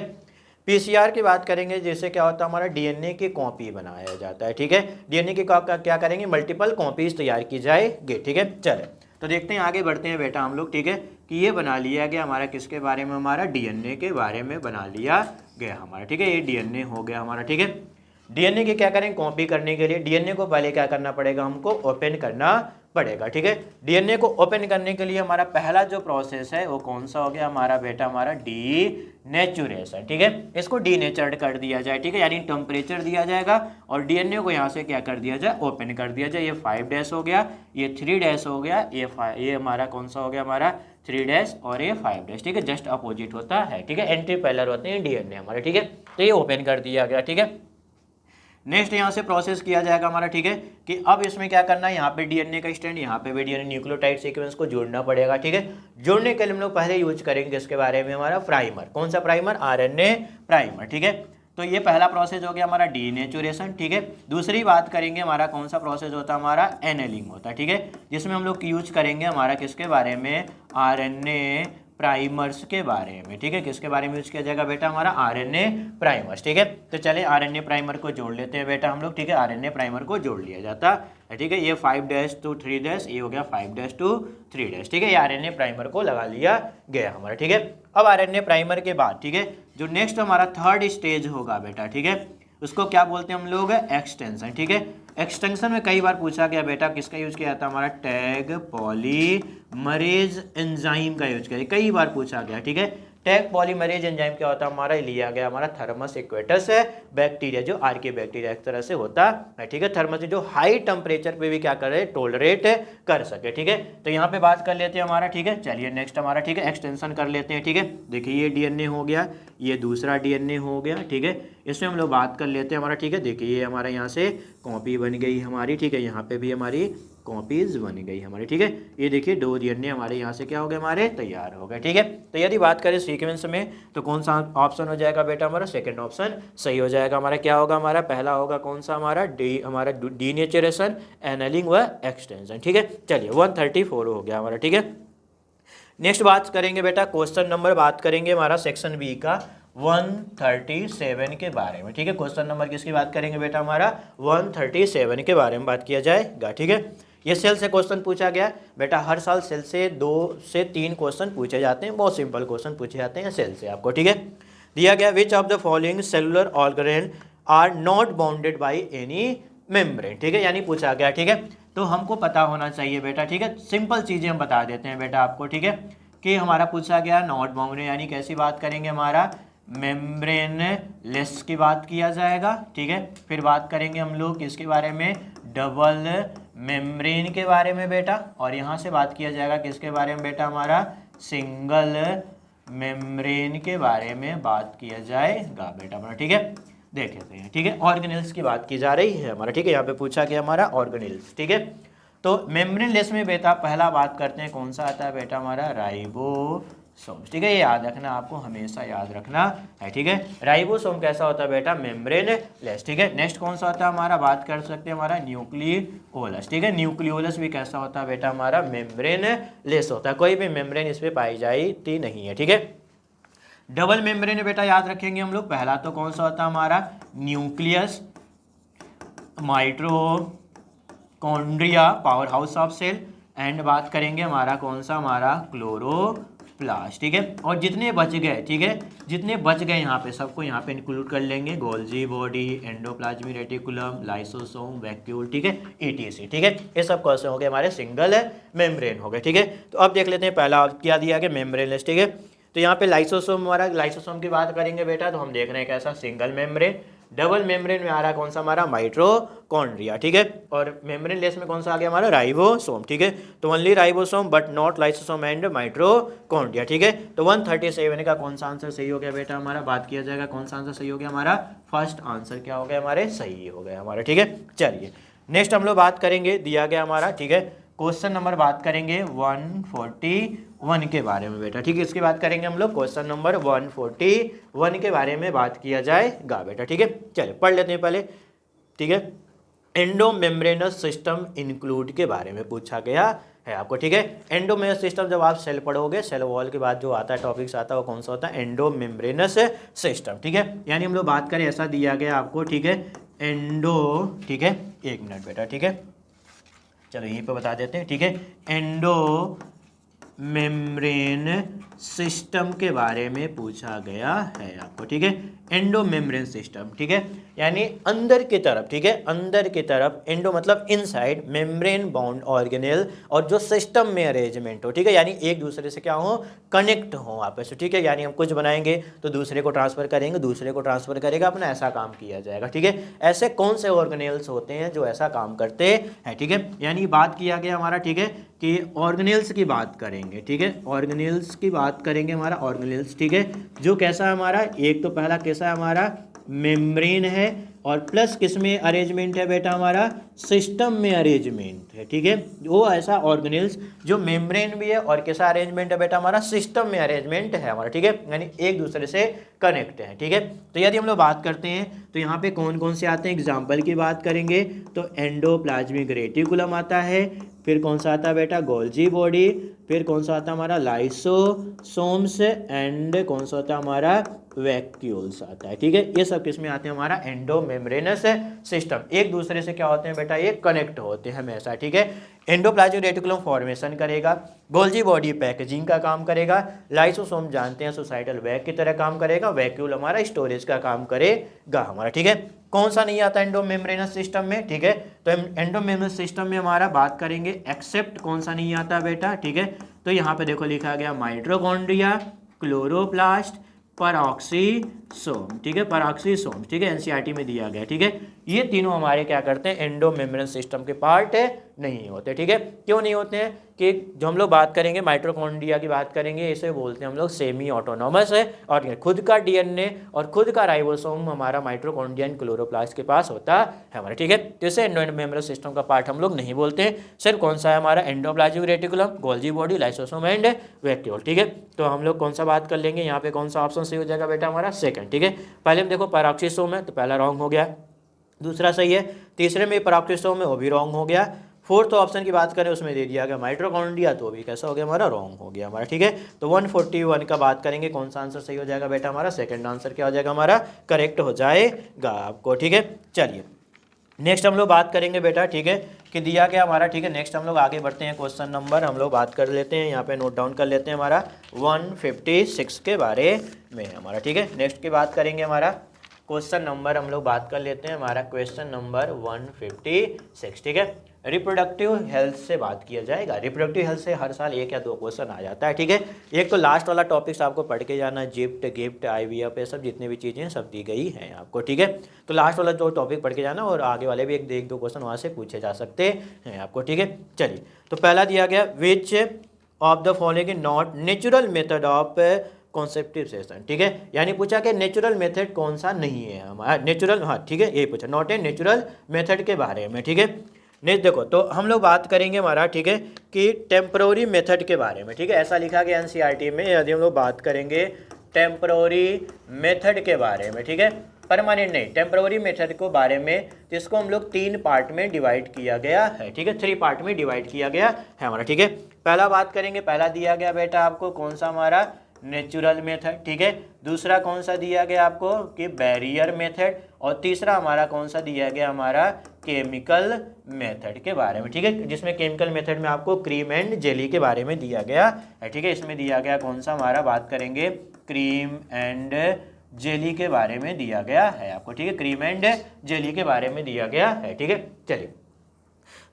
PCR की बात करेंगे, जैसे क्या होता है हमारा DNA की कॉपी बनाया जाता है, ठीक है। DNA की क्या करेंगे, मल्टीपल कॉपीज तैयार की जाएगी, ठीक है। चले तो देखते हैं आगे बढ़ते हैं बेटा हम लोग, ठीक है, कि ये बना लिया गया हमारा किसके बारे में, हमारा DNA के बारे में बना लिया गया हमारा, ठीक है। ये DNA हो गया हमारा, ठीक है। DNA की क्या करें, कॉपी करने के लिए DNA को पहले क्या करना पड़ेगा, हमको ओपन करना पड़ेगा, ठीक है। DNA को ओपन करने के लिए हमारा पहला जो प्रोसेस है वो कौन सा हो गया हमारा बेटा, हमारा डीनेचुरेशन, ठीक है। इसको डीनेचर्ड कर दिया जाए, ठीक है, यानी टेम्परेचर दिया जाएगा और DNA को यहाँ से क्या कर दिया जाए, ओपन कर दिया जाए। ये 5' हो गया, ये 3' हो गया, ये हमारा कौन सा हो गया हमारा 3' और ये 5', ठीक है। जस्ट अपोजिट होता है, ठीक है, एंटीपैरेलल होते हैं DNA हमारे, ठीक है। तो ये ओपन कर दिया गया, ठीक है। नेक्स्ट यहाँ से प्रोसेस किया जाएगा हमारा, ठीक है, कि अब इसमें क्या करना है, यहाँ पे DNA का स्टैंड, यहाँ पे भी DNA न्यूक्लियोटाइड सीक्वेंस को जोड़ना पड़ेगा, ठीक है। जोड़ने के लिए हम लोग पहले यूज करेंगे इसके बारे में हमारा प्राइमर, कौन सा प्राइमर, RNA प्राइमर, ठीक है। तो ये पहला प्रोसेस हो गया हमारा डीनेचुरेशन, ठीक है। दूसरी बात करेंगे हमारा कौन सा प्रोसेस होता है, हमारा एनेलिंग होता है, ठीक है, जिसमें हम लोग यूज करेंगे हमारा किसके बारे में, RNA प्राइमर्स के बारे में, ठीक है। किसके बारे में यूज किया जाएगा बेटा, हमारा RNA प्राइमर्स, ठीक है। तो चले RNA प्राइमर को जोड़ लेते हैं बेटा हम लोग, ठीक है। RNA प्राइमर को जोड़ लिया जाता है, ठीक है। ये 5' to 3', ये हो गया 5' to 3', ठीक है। ये RNA प्राइमर को लगा लिया गया हमारा, ठीक है। अब RNA प्राइमर के बाद, ठीक है, जो नेक्स्ट हमारा थर्ड स्टेज होगा बेटा, ठीक है, उसको क्या बोलते हैं हम लोग, एक्सटेंशन, ठीक है। एक्सटेंशन में कई बार पूछा गया बेटा किसका यूज किया जाता है, हमारा टैग पॉलीमरेज एंजाइम का यूज किया, कई बार पूछा गया, ठीक है। टैग पॉलीमरेज एंजाइम क्या होता है हमारा, लिया गया हमारा थर्मस इक्वेटस है बैक्टीरिया, जो आर्की बैक्टीरिया एक तरह से होता है, ठीक है। थर्मस जो हाई टेम्परेचर पे भी क्या करे, टोलरेट कर सके, ठीक है। तो यहाँ पे बात कर लेते हैं हमारा, ठीक है। चलिए नेक्स्ट हमारा, ठीक है, एक्सटेंशन कर लेते हैं, ठीक है। देखिए ये DNA हो गया, ये दूसरा DNA हो गया, ठीक है। इसमें हम लोग बात कर लेते हैं हमारा, ठीक है। देखिए ये हमारा यहाँ से कॉपी बन गई हमारी, ठीक है, यहाँ पे भी हमारी कॉपीज बन गई हमारी, ठीक है। ये देखिए 2 DNA हमारे यहाँ से क्या हो गए, हमारे तैयार हो गए, ठीक है। तो यदि बात करें सीक्वेंस में तो कौन सा ऑप्शन हो जाएगा बेटा, हमारा सेकंड ऑप्शन सही हो जाएगा हमारा। क्या होगा हमारा, पहला होगा कौन सा हमारा हमारा डीनेचुरेशन, एनेलिंग व एक्सटेंशन, ठीक है। चलिए 134 हो गया हमारा, ठीक है। नेक्स्ट बात करेंगे बेटा क्वेश्चन नंबर, बात करेंगे हमारा सेक्शन बी का 137 के बारे में, ठीक है। क्वेश्चन नंबर किसकी बात करेंगे बेटा, हमारा 137 के बारे में बात किया जाएगा, ठीक है। ये सेल से क्वेश्चन पूछा गया बेटा, हर साल सेल से 2 से 3 क्वेश्चन पूछे जाते हैं, बहुत सिंपल क्वेश्चन पूछे जाते हैं सेल से आपको, ठीक है। दिया गया which of the following cellular organelle are not bounded by any membrane, ठीक है, यानी पूछा गया, ठीक है। तो हमको पता होना चाहिए बेटा, ठीक है, सिंपल चीज़ें हम बता देते हैं बेटा आपको, ठीक है, कि हमारा पूछा गया नॉट बाउंडेड, यानी कैसी बात करेंगे, हमारा मेम्ब्रेन लेस की बात किया जाएगा, ठीक है। फिर बात करेंगे हम लोग किसके बारे में, डबल मेम्ब्रेन के बारे में बेटा, और यहाँ से बात किया जाएगा किसके बारे में बेटा, हमारा सिंगल मेम्ब्रेन के बारे में बात किया जाएगा बेटा हमारा, ठीक है। देख लेते हैं, ठीक है, ऑर्गेनेल्स की बात की जा रही है हमारा, ठीक है। यहाँ पे पूछा गया हमारा ऑर्गेनेल्स, ठीक है। तो मेम्ब्रेन लेस में बेटा पहला बात करते हैं कौन सा आता है बेटा, हमारा राइबोसोम, ठीक है। ये याद रखना, आपको हमेशा याद रखना है, ठीक है। राइबोसोम कैसा होता है बेटा, मेम्ब्रेन लेस, ठीक है। नेक्स्ट कौन सा होता है हमारा, बात कर सकते हैं हमारा न्यूक्लियोलस, ठीक है। न्यूक्लियोलस भी कैसा होता है बेटा, हमारा मेम्ब्रेन लेस होता है, कोई भी मेम्ब्रेन इस पर पाई जाती नहीं है, ठीक है। डबल मेम्ब्रेन बेटा याद रखेंगे हम लोग, पहला तो कौन सा होता है हमारा nucleus, mitochondria power house of cell, and बात करेंगे हमारा कौन सा, हमारा क्लोरोप्लास्ट, ठीक है। और जितने बच गए, ठीक है, जितने बच गए यहाँ पे सबको यहाँ पे इंक्लूड कर लेंगे, Golgi body, endoplasmic reticulum, lysosome, vacuole, ठीक है, ETC, ठीक है। ये सब कौन से हो गए, हमारे सिंगल मेम्ब्रेन हो गए, ठीक है। तो अब देख लेते हैं पहला क्या दिया गया, मेम्ब्रेनलेस, ठीक है। तो यहाँ पे लाइसोसोम, हमारा लाइसोसोम की बात करेंगे बेटा, तो हम देख रहे हैं कैसा, सिंगल मेम्ब्रेन। डबल मेम्ब्रेन में आ रहा है कौन सा, हमारा माइटोकॉन्ड्रिया, ठीक है। और मेम्ब्रेन लेस में कौन सा आ गया, हमारा राइबोसोम, ठीक है। तो only ribosome but not lysosome and mitochondria, ठीक है। तो 137 का कौन सा आंसर सही हो गया बेटा, हमारा बात किया जाएगा कौन सा आंसर सही हो गया, हमारा फर्स्ट आंसर क्या हो गया, हमारे सही हो गया हमारा, ठीक है। चलिए नेक्स्ट हम लोग बात करेंगे, दिया गया हमारा, ठीक है, क्वेश्चन नंबर बात करेंगे 141 के बारे में बेटा, ठीक है। इसकी बात करेंगे हम लोग, क्वेश्चन नंबर 141 के बारे में बात किया जाएगा बेटा, ठीक है। चलिए पढ़ लेते हैं पहले, ठीक है। एंडोमेम्ब्रेनस सिस्टम इंक्लूड के बारे में पूछा गया है आपको, ठीक है। एंडोमेम्ब्रेनस सिस्टम, जब आप सेल पढ़ोगे, सेल वॉल के बाद जो आता है टॉपिक्स आता है वो कौन सा होता है, एंडोमेम्ब्रेनस सिस्टम, ठीक है। यानी हम लोग बात करें, ऐसा दिया गया आपको, ठीक है, एंडो, ठीक है, एक मिनट बेटा, ठीक है, चलो यहीं पे बता देते हैं, ठीक है। एंडो मेम्ब्रेन सिस्टम के बारे में पूछा गया है आपको, ठीक है। एंडो मेम्ब्रेन सिस्टम, ठीक है, यानी अंदर की तरफ, ठीक है, अंदर की तरफ, एंडो मतलब इनसाइड, मेम्ब्रेन बाउंड ऑर्गेनेल, और जो सिस्टम में अरेंजमेंट हो, ठीक है, यानी एक दूसरे से क्या हो, कनेक्ट हो आपस में, ठीक है। यानी हम कुछ बनाएंगे तो दूसरे को ट्रांसफर करेंगे, दूसरे को ट्रांसफर करेगा, अपना ऐसा काम किया जाएगा, ठीक है। ऐसे कौन से ऑर्गेनेल्स होते हैं जो ऐसा काम करते हैं, ठीक है। यानी बात किया गया हमारा, ठीक है, कि ऑर्गेनेल्स की बात करेंगे, ठीक है, ऑर्गेनेल्स की बात करेंगे हमारा, ऑर्गेनेल्स, ठीक है, जो कैसा है हमारा, एक तो पहला कैसा है हमारा, मेम्ब्रेन है, और प्लस किस में अरेंजमेंट है बेटा, हमारा सिस्टम में अरेंजमेंट है, ठीक है। वो ऐसा ऑर्गेनेल्स जो मेम्ब्रेन भी है और कैसा अरेंजमेंट है बेटा, हमारा सिस्टम में अरेंजमेंट है हमारा, ठीक है, यानी एक दूसरे से कनेक्ट है, ठीक है। तो यदि हम लोग बात करते हैं तो यहाँ पे कौन कौन से आते हैं, एग्जाम्पल की बात करेंगे तो एंडोप्लाज्मिक रेटिकुलम आता है, फिर कौन सा आता है बेटा, गोल्जी बॉडी, फिर कौन सा आता है हमारा, लाइसोसोम्स, एंड कौन सा होता है हमारा, वैक्यूल्स आता है, ठीक है। ये सब किस में आते हैं, हमारा एंडोमेम्ब्रेनस सिस्टम, एक दूसरे से क्या होते हैं बेटा, ये कनेक्ट होते हैं हमेशा, ठीक है। एंडोप्लाज्मिक रेटिकुलम फॉर्मेशन करेगा, गोल्जी बॉडी पैकेजिंग का काम करेगा, लाइसोसोम जानते हैं सुसाइडल बैग की तरह काम करेगा, वैक्यूल हमारा स्टोरेज का काम करेगा हमारा, ठीक है। कौन सा नहीं आता एंडोमेम्ब्रेनस सिस्टम में, ठीक है। तो एंडोमेम्ब्रेनस सिस्टम में हमारा बात करेंगे, एक्सेप्ट कौन सा नहीं आता बेटा, ठीक है। तो यहाँ पे देखो लिखा गया माइटोकॉन्ड्रिया, क्लोरोप्लास्ट, परऑक्सीसोम, ठीक है, परऑक्सीसोम, ठीक है, एनसीईआरटी में दिया गया, ठीक है। ये तीनों हमारे क्या करते हैं, एंडोमेम्ब्रेन सिस्टम के पार्ट नहीं होते, ठीक है। क्यों नहीं होते हैं, कि जो हम लोग बात करेंगे माइटोकॉन्ड्रिया की बात करेंगे, इसे बोलते हैं हम लोग सेमी ऑटोनॉमस है, और खुद का डीएनए और खुद का राइबोसोम हमारा माइटोकॉन्ड्रिया एंड क्लोरोप्लास्ट के पास होता है हमारा, ठीक है। तो इसे एंडोमेम्ब्रेन सिस्टम का पार्ट हम लोग नहीं बोलते हैं। सिर्फ कौन सा है हमारा, endoplasmic reticulum, Golgi body, lysosome and vacuole, ठीक है। तो हम लोग कौन सा बात कर लेंगे, यहाँ पे कौन सा ऑप्शन सही हो जाएगा बेटा, हमारा सेकंड, ठीक है। पहले हम देखो परऑक्सीसोम है, तो पहला रॉन्ग हो गया, दूसरा सही है, तीसरे में परऑक्सीसोम है, वो भी रॉन्ग हो गया, फोर्थ ऑप्शन की बात करें उसमें दे दिया गया माइटोकॉन्ड्रिया, तो भी कैसा हो गया हमारा, रॉन्ग हो गया हमारा, ठीक है। तो 141 का बात करेंगे, कौन सा आंसर सही हो जाएगा बेटा, हमारा सेकंड आंसर क्या हो जाएगा, हमारा करेक्ट हो जाएगा आपको, ठीक है। चलिए नेक्स्ट हम लोग बात करेंगे बेटा, ठीक है, कि दिया गया हमारा, ठीक है। नेक्स्ट हम लोग आगे बढ़ते हैं, क्वेश्चन नंबर हम लोग बात कर लेते हैं, यहाँ पे नोट डाउन कर लेते हैं, हमारा 156 के बारे में हमारा, ठीक है। नेक्स्ट की बात करेंगे, हमारा क्वेश्चन नंबर हम लोग बात कर लेते हैं, हमारा क्वेश्चन नंबर 156, ठीक है। रिप्रोडक्टिव हेल्थ से बात किया जाएगा। रिप्रोडक्टिव हेल्थ से हर साल एक या दो क्वेश्चन आ जाता है, ठीक है। एक तो लास्ट वाला टॉपिक्स आपको पढ़ के जाना, जिप्ट, गिफ्ट, IVF, ये सब जितनी भी चीज़ें सब दी गई हैं आपको, ठीक है। तो लास्ट वाला जो टॉपिक पढ़ के जाना, और आगे वाले भी एक दो क्वेश्चन वहाँ से पूछे जा सकते हैं आपको, ठीक है। चलिए तो पहला दिया गया, which of the following not natural method of contraception, ठीक है। यानी पूछा कि नेचुरल मेथड कौन सा नहीं है हमारा, नेचुरल, हाँ ठीक है, यही पूछा, नॉट ए नेचुरल मेथड के बारे में, ठीक है। नेक्स्ट देखो, तो हम लोग बात करेंगे हमारा, ठीक है, कि टेम्पररी मेथड के बारे में, ठीक है। ऐसा लिखा गया एनसीईआरटी में, यदि हम लोग बात करेंगे टेम्पररी मेथड के बारे में, ठीक है, परमानेंट नहीं, टेम्पररी मेथड को बारे में, जिसको हम लोग 3 पार्ट में डिवाइड किया गया है, ठीक है, 3 पार्ट में डिवाइड किया गया है हमारा, ठीक है। पहला बात करेंगे, पहला दिया गया बेटा आपको कौन सा, हमारा नेचुरल मेथड, ठीक है। दूसरा कौन सा दिया गया आपको कि बैरियर मेथड, और तीसरा हमारा कौन सा दिया गया हमारा केमिकल मेथड के बारे में, ठीक है, जिसमें केमिकल मेथड में आपको क्रीम एंड जेली के बारे में दिया गया है, ठीक है। इसमें दिया गया कौन सा हमारा बात करेंगे क्रीम एंड जेली के बारे में दिया गया है आपको, ठीक है, क्रीम एंड जेली के बारे में दिया गया है, ठीक है। चलिए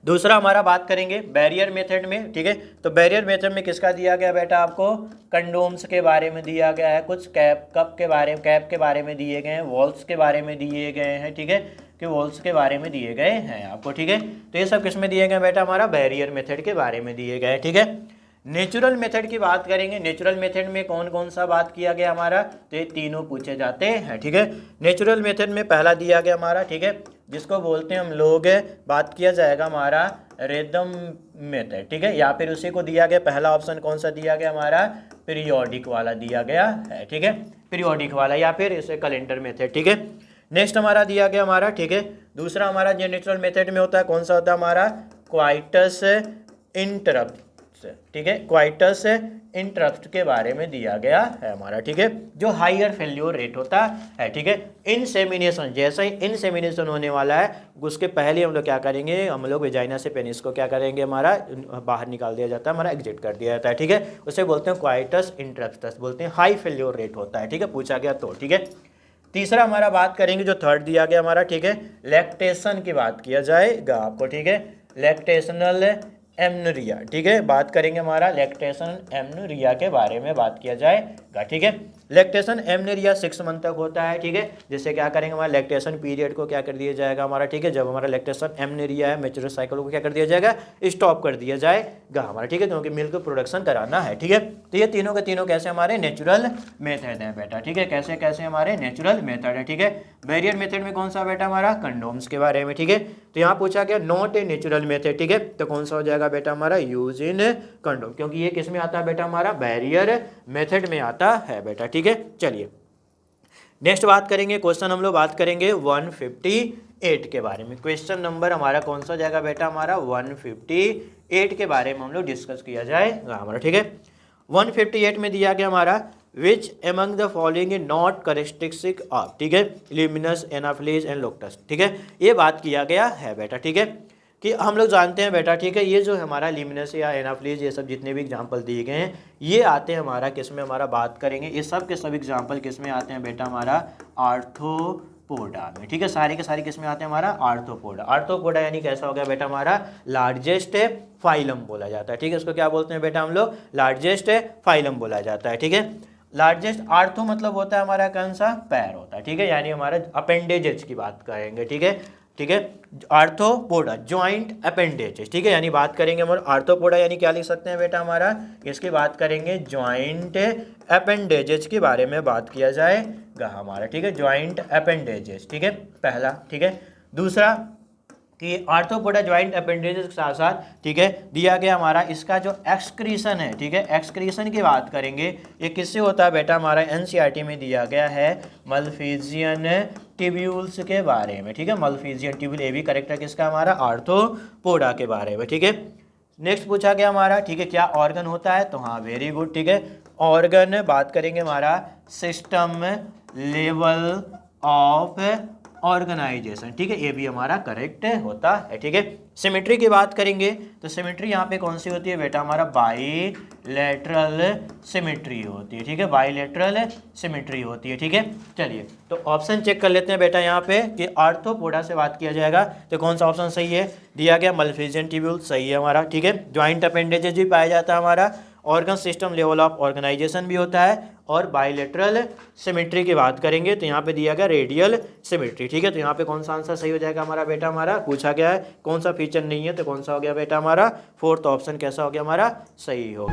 दूसरा हमारा बात करेंगे बैरियर मेथड में, ठीक है। तो बैरियर मेथड में किसका दिया गया बेटा आपको कंडोम्स के बारे में दिया गया है, कुछ कैप के बारे में दिए गए हैं, वॉल्स के बारे में दिए गए हैं, ठीक है, कि वॉल्स के बारे में दिए गए हैं आपको, ठीक है। तो ये सब किस में दिए गए बेटा हमारा बैरियर मेथड के बारे में दिए गए, ठीक है। नेचुरल मेथड की बात करेंगे, नेचुरल मेथड में कौन कौन सा बात किया गया हमारा, तो ये तीनों पूछे जाते हैं, ठीक है। नेचुरल मेथड में पहला दिया गया हमारा, ठीक है, जिसको बोलते हैं हम लोग, बात किया जाएगा हमारा रिदम मेथड, ठीक है, या फिर उसी को दिया गया पहला ऑप्शन कौन सा दिया गया हमारा पीरियोडिक वाला दिया गया है, ठीक है, पीरियोडिक वाला, या फिर इसे कैलेंडर मेथड, ठीक है। नेक्स्ट हमारा दिया गया हमारा, ठीक है, दूसरा हमारा जो नेचुरल मेथड में होता है कौन सा होता है हमारा क्वाइटस इंटरप्ट, ठीक है, क्वाइटस इंटरप्ट के बारे में दिया गया है हमारा, ठीक है, जो हायर फेल्योर रेट होता है, ठीक है। इनसेमिनेशन, जैसे ही इनसेमिनेशन होने वाला है उसके पहले हम लोग क्या करेंगे, हम लोग वेजाइना से पेनिस को क्या करेंगे हमारा बाहर निकाल दिया जाता है, हमारा एग्जिट कर दिया जाता है, ठीक है, उसे बोलते हैं क्वाइटस इंटरप्टस, बोलते हैं हाई फेल्योर रेट होता है, ठीक है, पूछा गया तो, ठीक है। तीसरा हमारा बात करेंगे जो थर्ड दिया गया हमारा, ठीक है, लैक्टेशन की बात किया जाएगा आपको, ठीक है, लैक्टेशनल एमनोरिया, ठीक है, बात करेंगे हमारा लैक्टेशन एमनोरिया के बारे में बात किया जाएगा, ठीक है। लैक्टेशन एमनोरिया 6 मंथ तक होता है, ठीक है, जिससे क्या करेंगे हमारा लैक्टेशन पीरियड को क्या कर दिया जाएगा हमारा, ठीक है, जब हमारा लैक्टेशन एमनोरिया है मैच्योर साइकिल को क्या कर दिया जाएगा स्टॉप कर दिया जाएगा हमारा, ठीक है, क्योंकि मिल्क प्रोडक्शन कराना है, ठीक है। तो ये तीनों के तीनों कैसे हमारे नेचुरल मेथड है बेटा, ठीक है, कैसे कैसे हमारे नेचुरल मेथड है, ठीक है। बैरियर मेथड में कौन सा बेटा हमारा कंडोम्स के बारे में, ठीक है, तो यहाँ पूछा गया नॉट ए नेचुरल मेथड, ठीक है, तो कौन सा हो जाएगा बेटा हमारा यूज इन कंडोम, क्योंकि ये किस में आता है बेटा हमारा बैरियर मेथड में आता है बेटा, ठीक है। चलिए नेक्स्ट बात करेंगे, क्वेश्चन हम लोग बात करेंगे 158 के बारे में। क्वेश्चन नंबर हमारा कौन सा जाएगा बेटा हमारा 158 के बारे में हम लोग डिस्कस किया जाएगा हमारा, ठीक है। 158 में दिया गया हमारा which among the following not characteristic of, ठीक है, ल्यूमिनस एनाफिलीज एंड लोक्टस, ठीक है, ये बात किया गया है बेटा, ठीक है, कि हम लोग जानते हैं बेटा, ठीक है, ये जो हमारा ल्यूमिनस या एनाफिलीज ये सब जितने भी एग्जांपल दिए गए हैं ये आते हैं हमारा किस में हमारा बात करेंगे, ये सब के सब एग्जांपल किस में आते हैं बेटा हमारा आर्थ्रोपोडा में, ठीक है, सारे के सारे किस में आते हैं हमारा आर्थ्रोपोडा। आर्थ्रोपोडा यानी कैसा हो गया बेटा हमारा लार्जेस्ट फाइलम बोला जाता है, ठीक है, इसको क्या बोलते हैं बेटा हम लोग लार्जेस्ट फाइलम बोला जाता है, ठीक है। लार्जेस्ट आर्थो मतलब होता है हमारा कौन सा पैर होता है, ठीक है, यानी हमारा अपेंडेजेस की बात करेंगे, ठीक है, ठीक है, आर्थ्रोपोडा ज्वाइंट अपेंडेजेस, ठीक है, यानी बात करेंगे हमारा आर्थ्रोपोडा यानी क्या लिख सकते हैं बेटा हमारा, इसकी बात करेंगे ज्वाइंट अपेंडेजेस के बारे में बात किया जाएगा हमारा, ठीक है, ज्वाइंट अपेंडेजेस, ठीक है, पहला, ठीक है। दूसरा कि आर्थ्रोपोडा ज्वाइंट अपेंडेजेस के साथ साथ, ठीक है, दिया गया हमारा इसका जो एक्सक्रीशन है, ठीक है, एक्सक्रीशन की बात करेंगे ये किससे होता है बेटा हमारा एनसीईआरटी में दिया गया है मल्फिजियन ट्यूब्यूल्स के बारे में, ठीक है, मल्फिजियन ट्यूब्यूल, ये भी करेक्ट है किसका हमारा आर्थ्रोपोडा के बारे में, ठीक है। नेक्स्ट पूछा गया हमारा, ठीक है, क्या ऑर्गन होता है, तो हाँ वेरी गुड, ठीक है, ऑर्गन बात करेंगे हमारा सिस्टम लेवल ऑफ ऑर्गेनाइजेशन, ठीक है, ये भी हमारा करेक्ट होता है, ठीक है। सिमेट्री की बात करेंगे तो सिमेट्री यहाँ पे कौन सी होती है बेटा हमारा बाईलेटरल सिमेट्री होती है, ठीक है, बाईलेटरल सिमेट्री होती है, ठीक है। चलिए तो ऑप्शन चेक कर लेते हैं बेटा यहाँ पे कि आर्थ्रोपोडा से बात किया जाएगा तो कौन सा ऑप्शन सही है, दिया गया मल्फिजियन ट्यूब्यूल सही है हमारा, ठीक है, ज्वाइंट अपेंडेजेस भी पाया जाता है हमारा, organ system level of organisation भी होता है, और बाइलेटरल सिमेट्री की बात करेंगे तो यहाँ पे दिया गया रेडियल सिमेट्री, ठीक है, तो यहाँ पे कौन सा आंसर सही हो जाएगा हमारा बेटा हमारा पूछा गया है कौन सा फीचर नहीं है तो कौन सा हो गया बेटा हमारा फोर्थ ऑप्शन कैसा हो गया हमारा सही हो।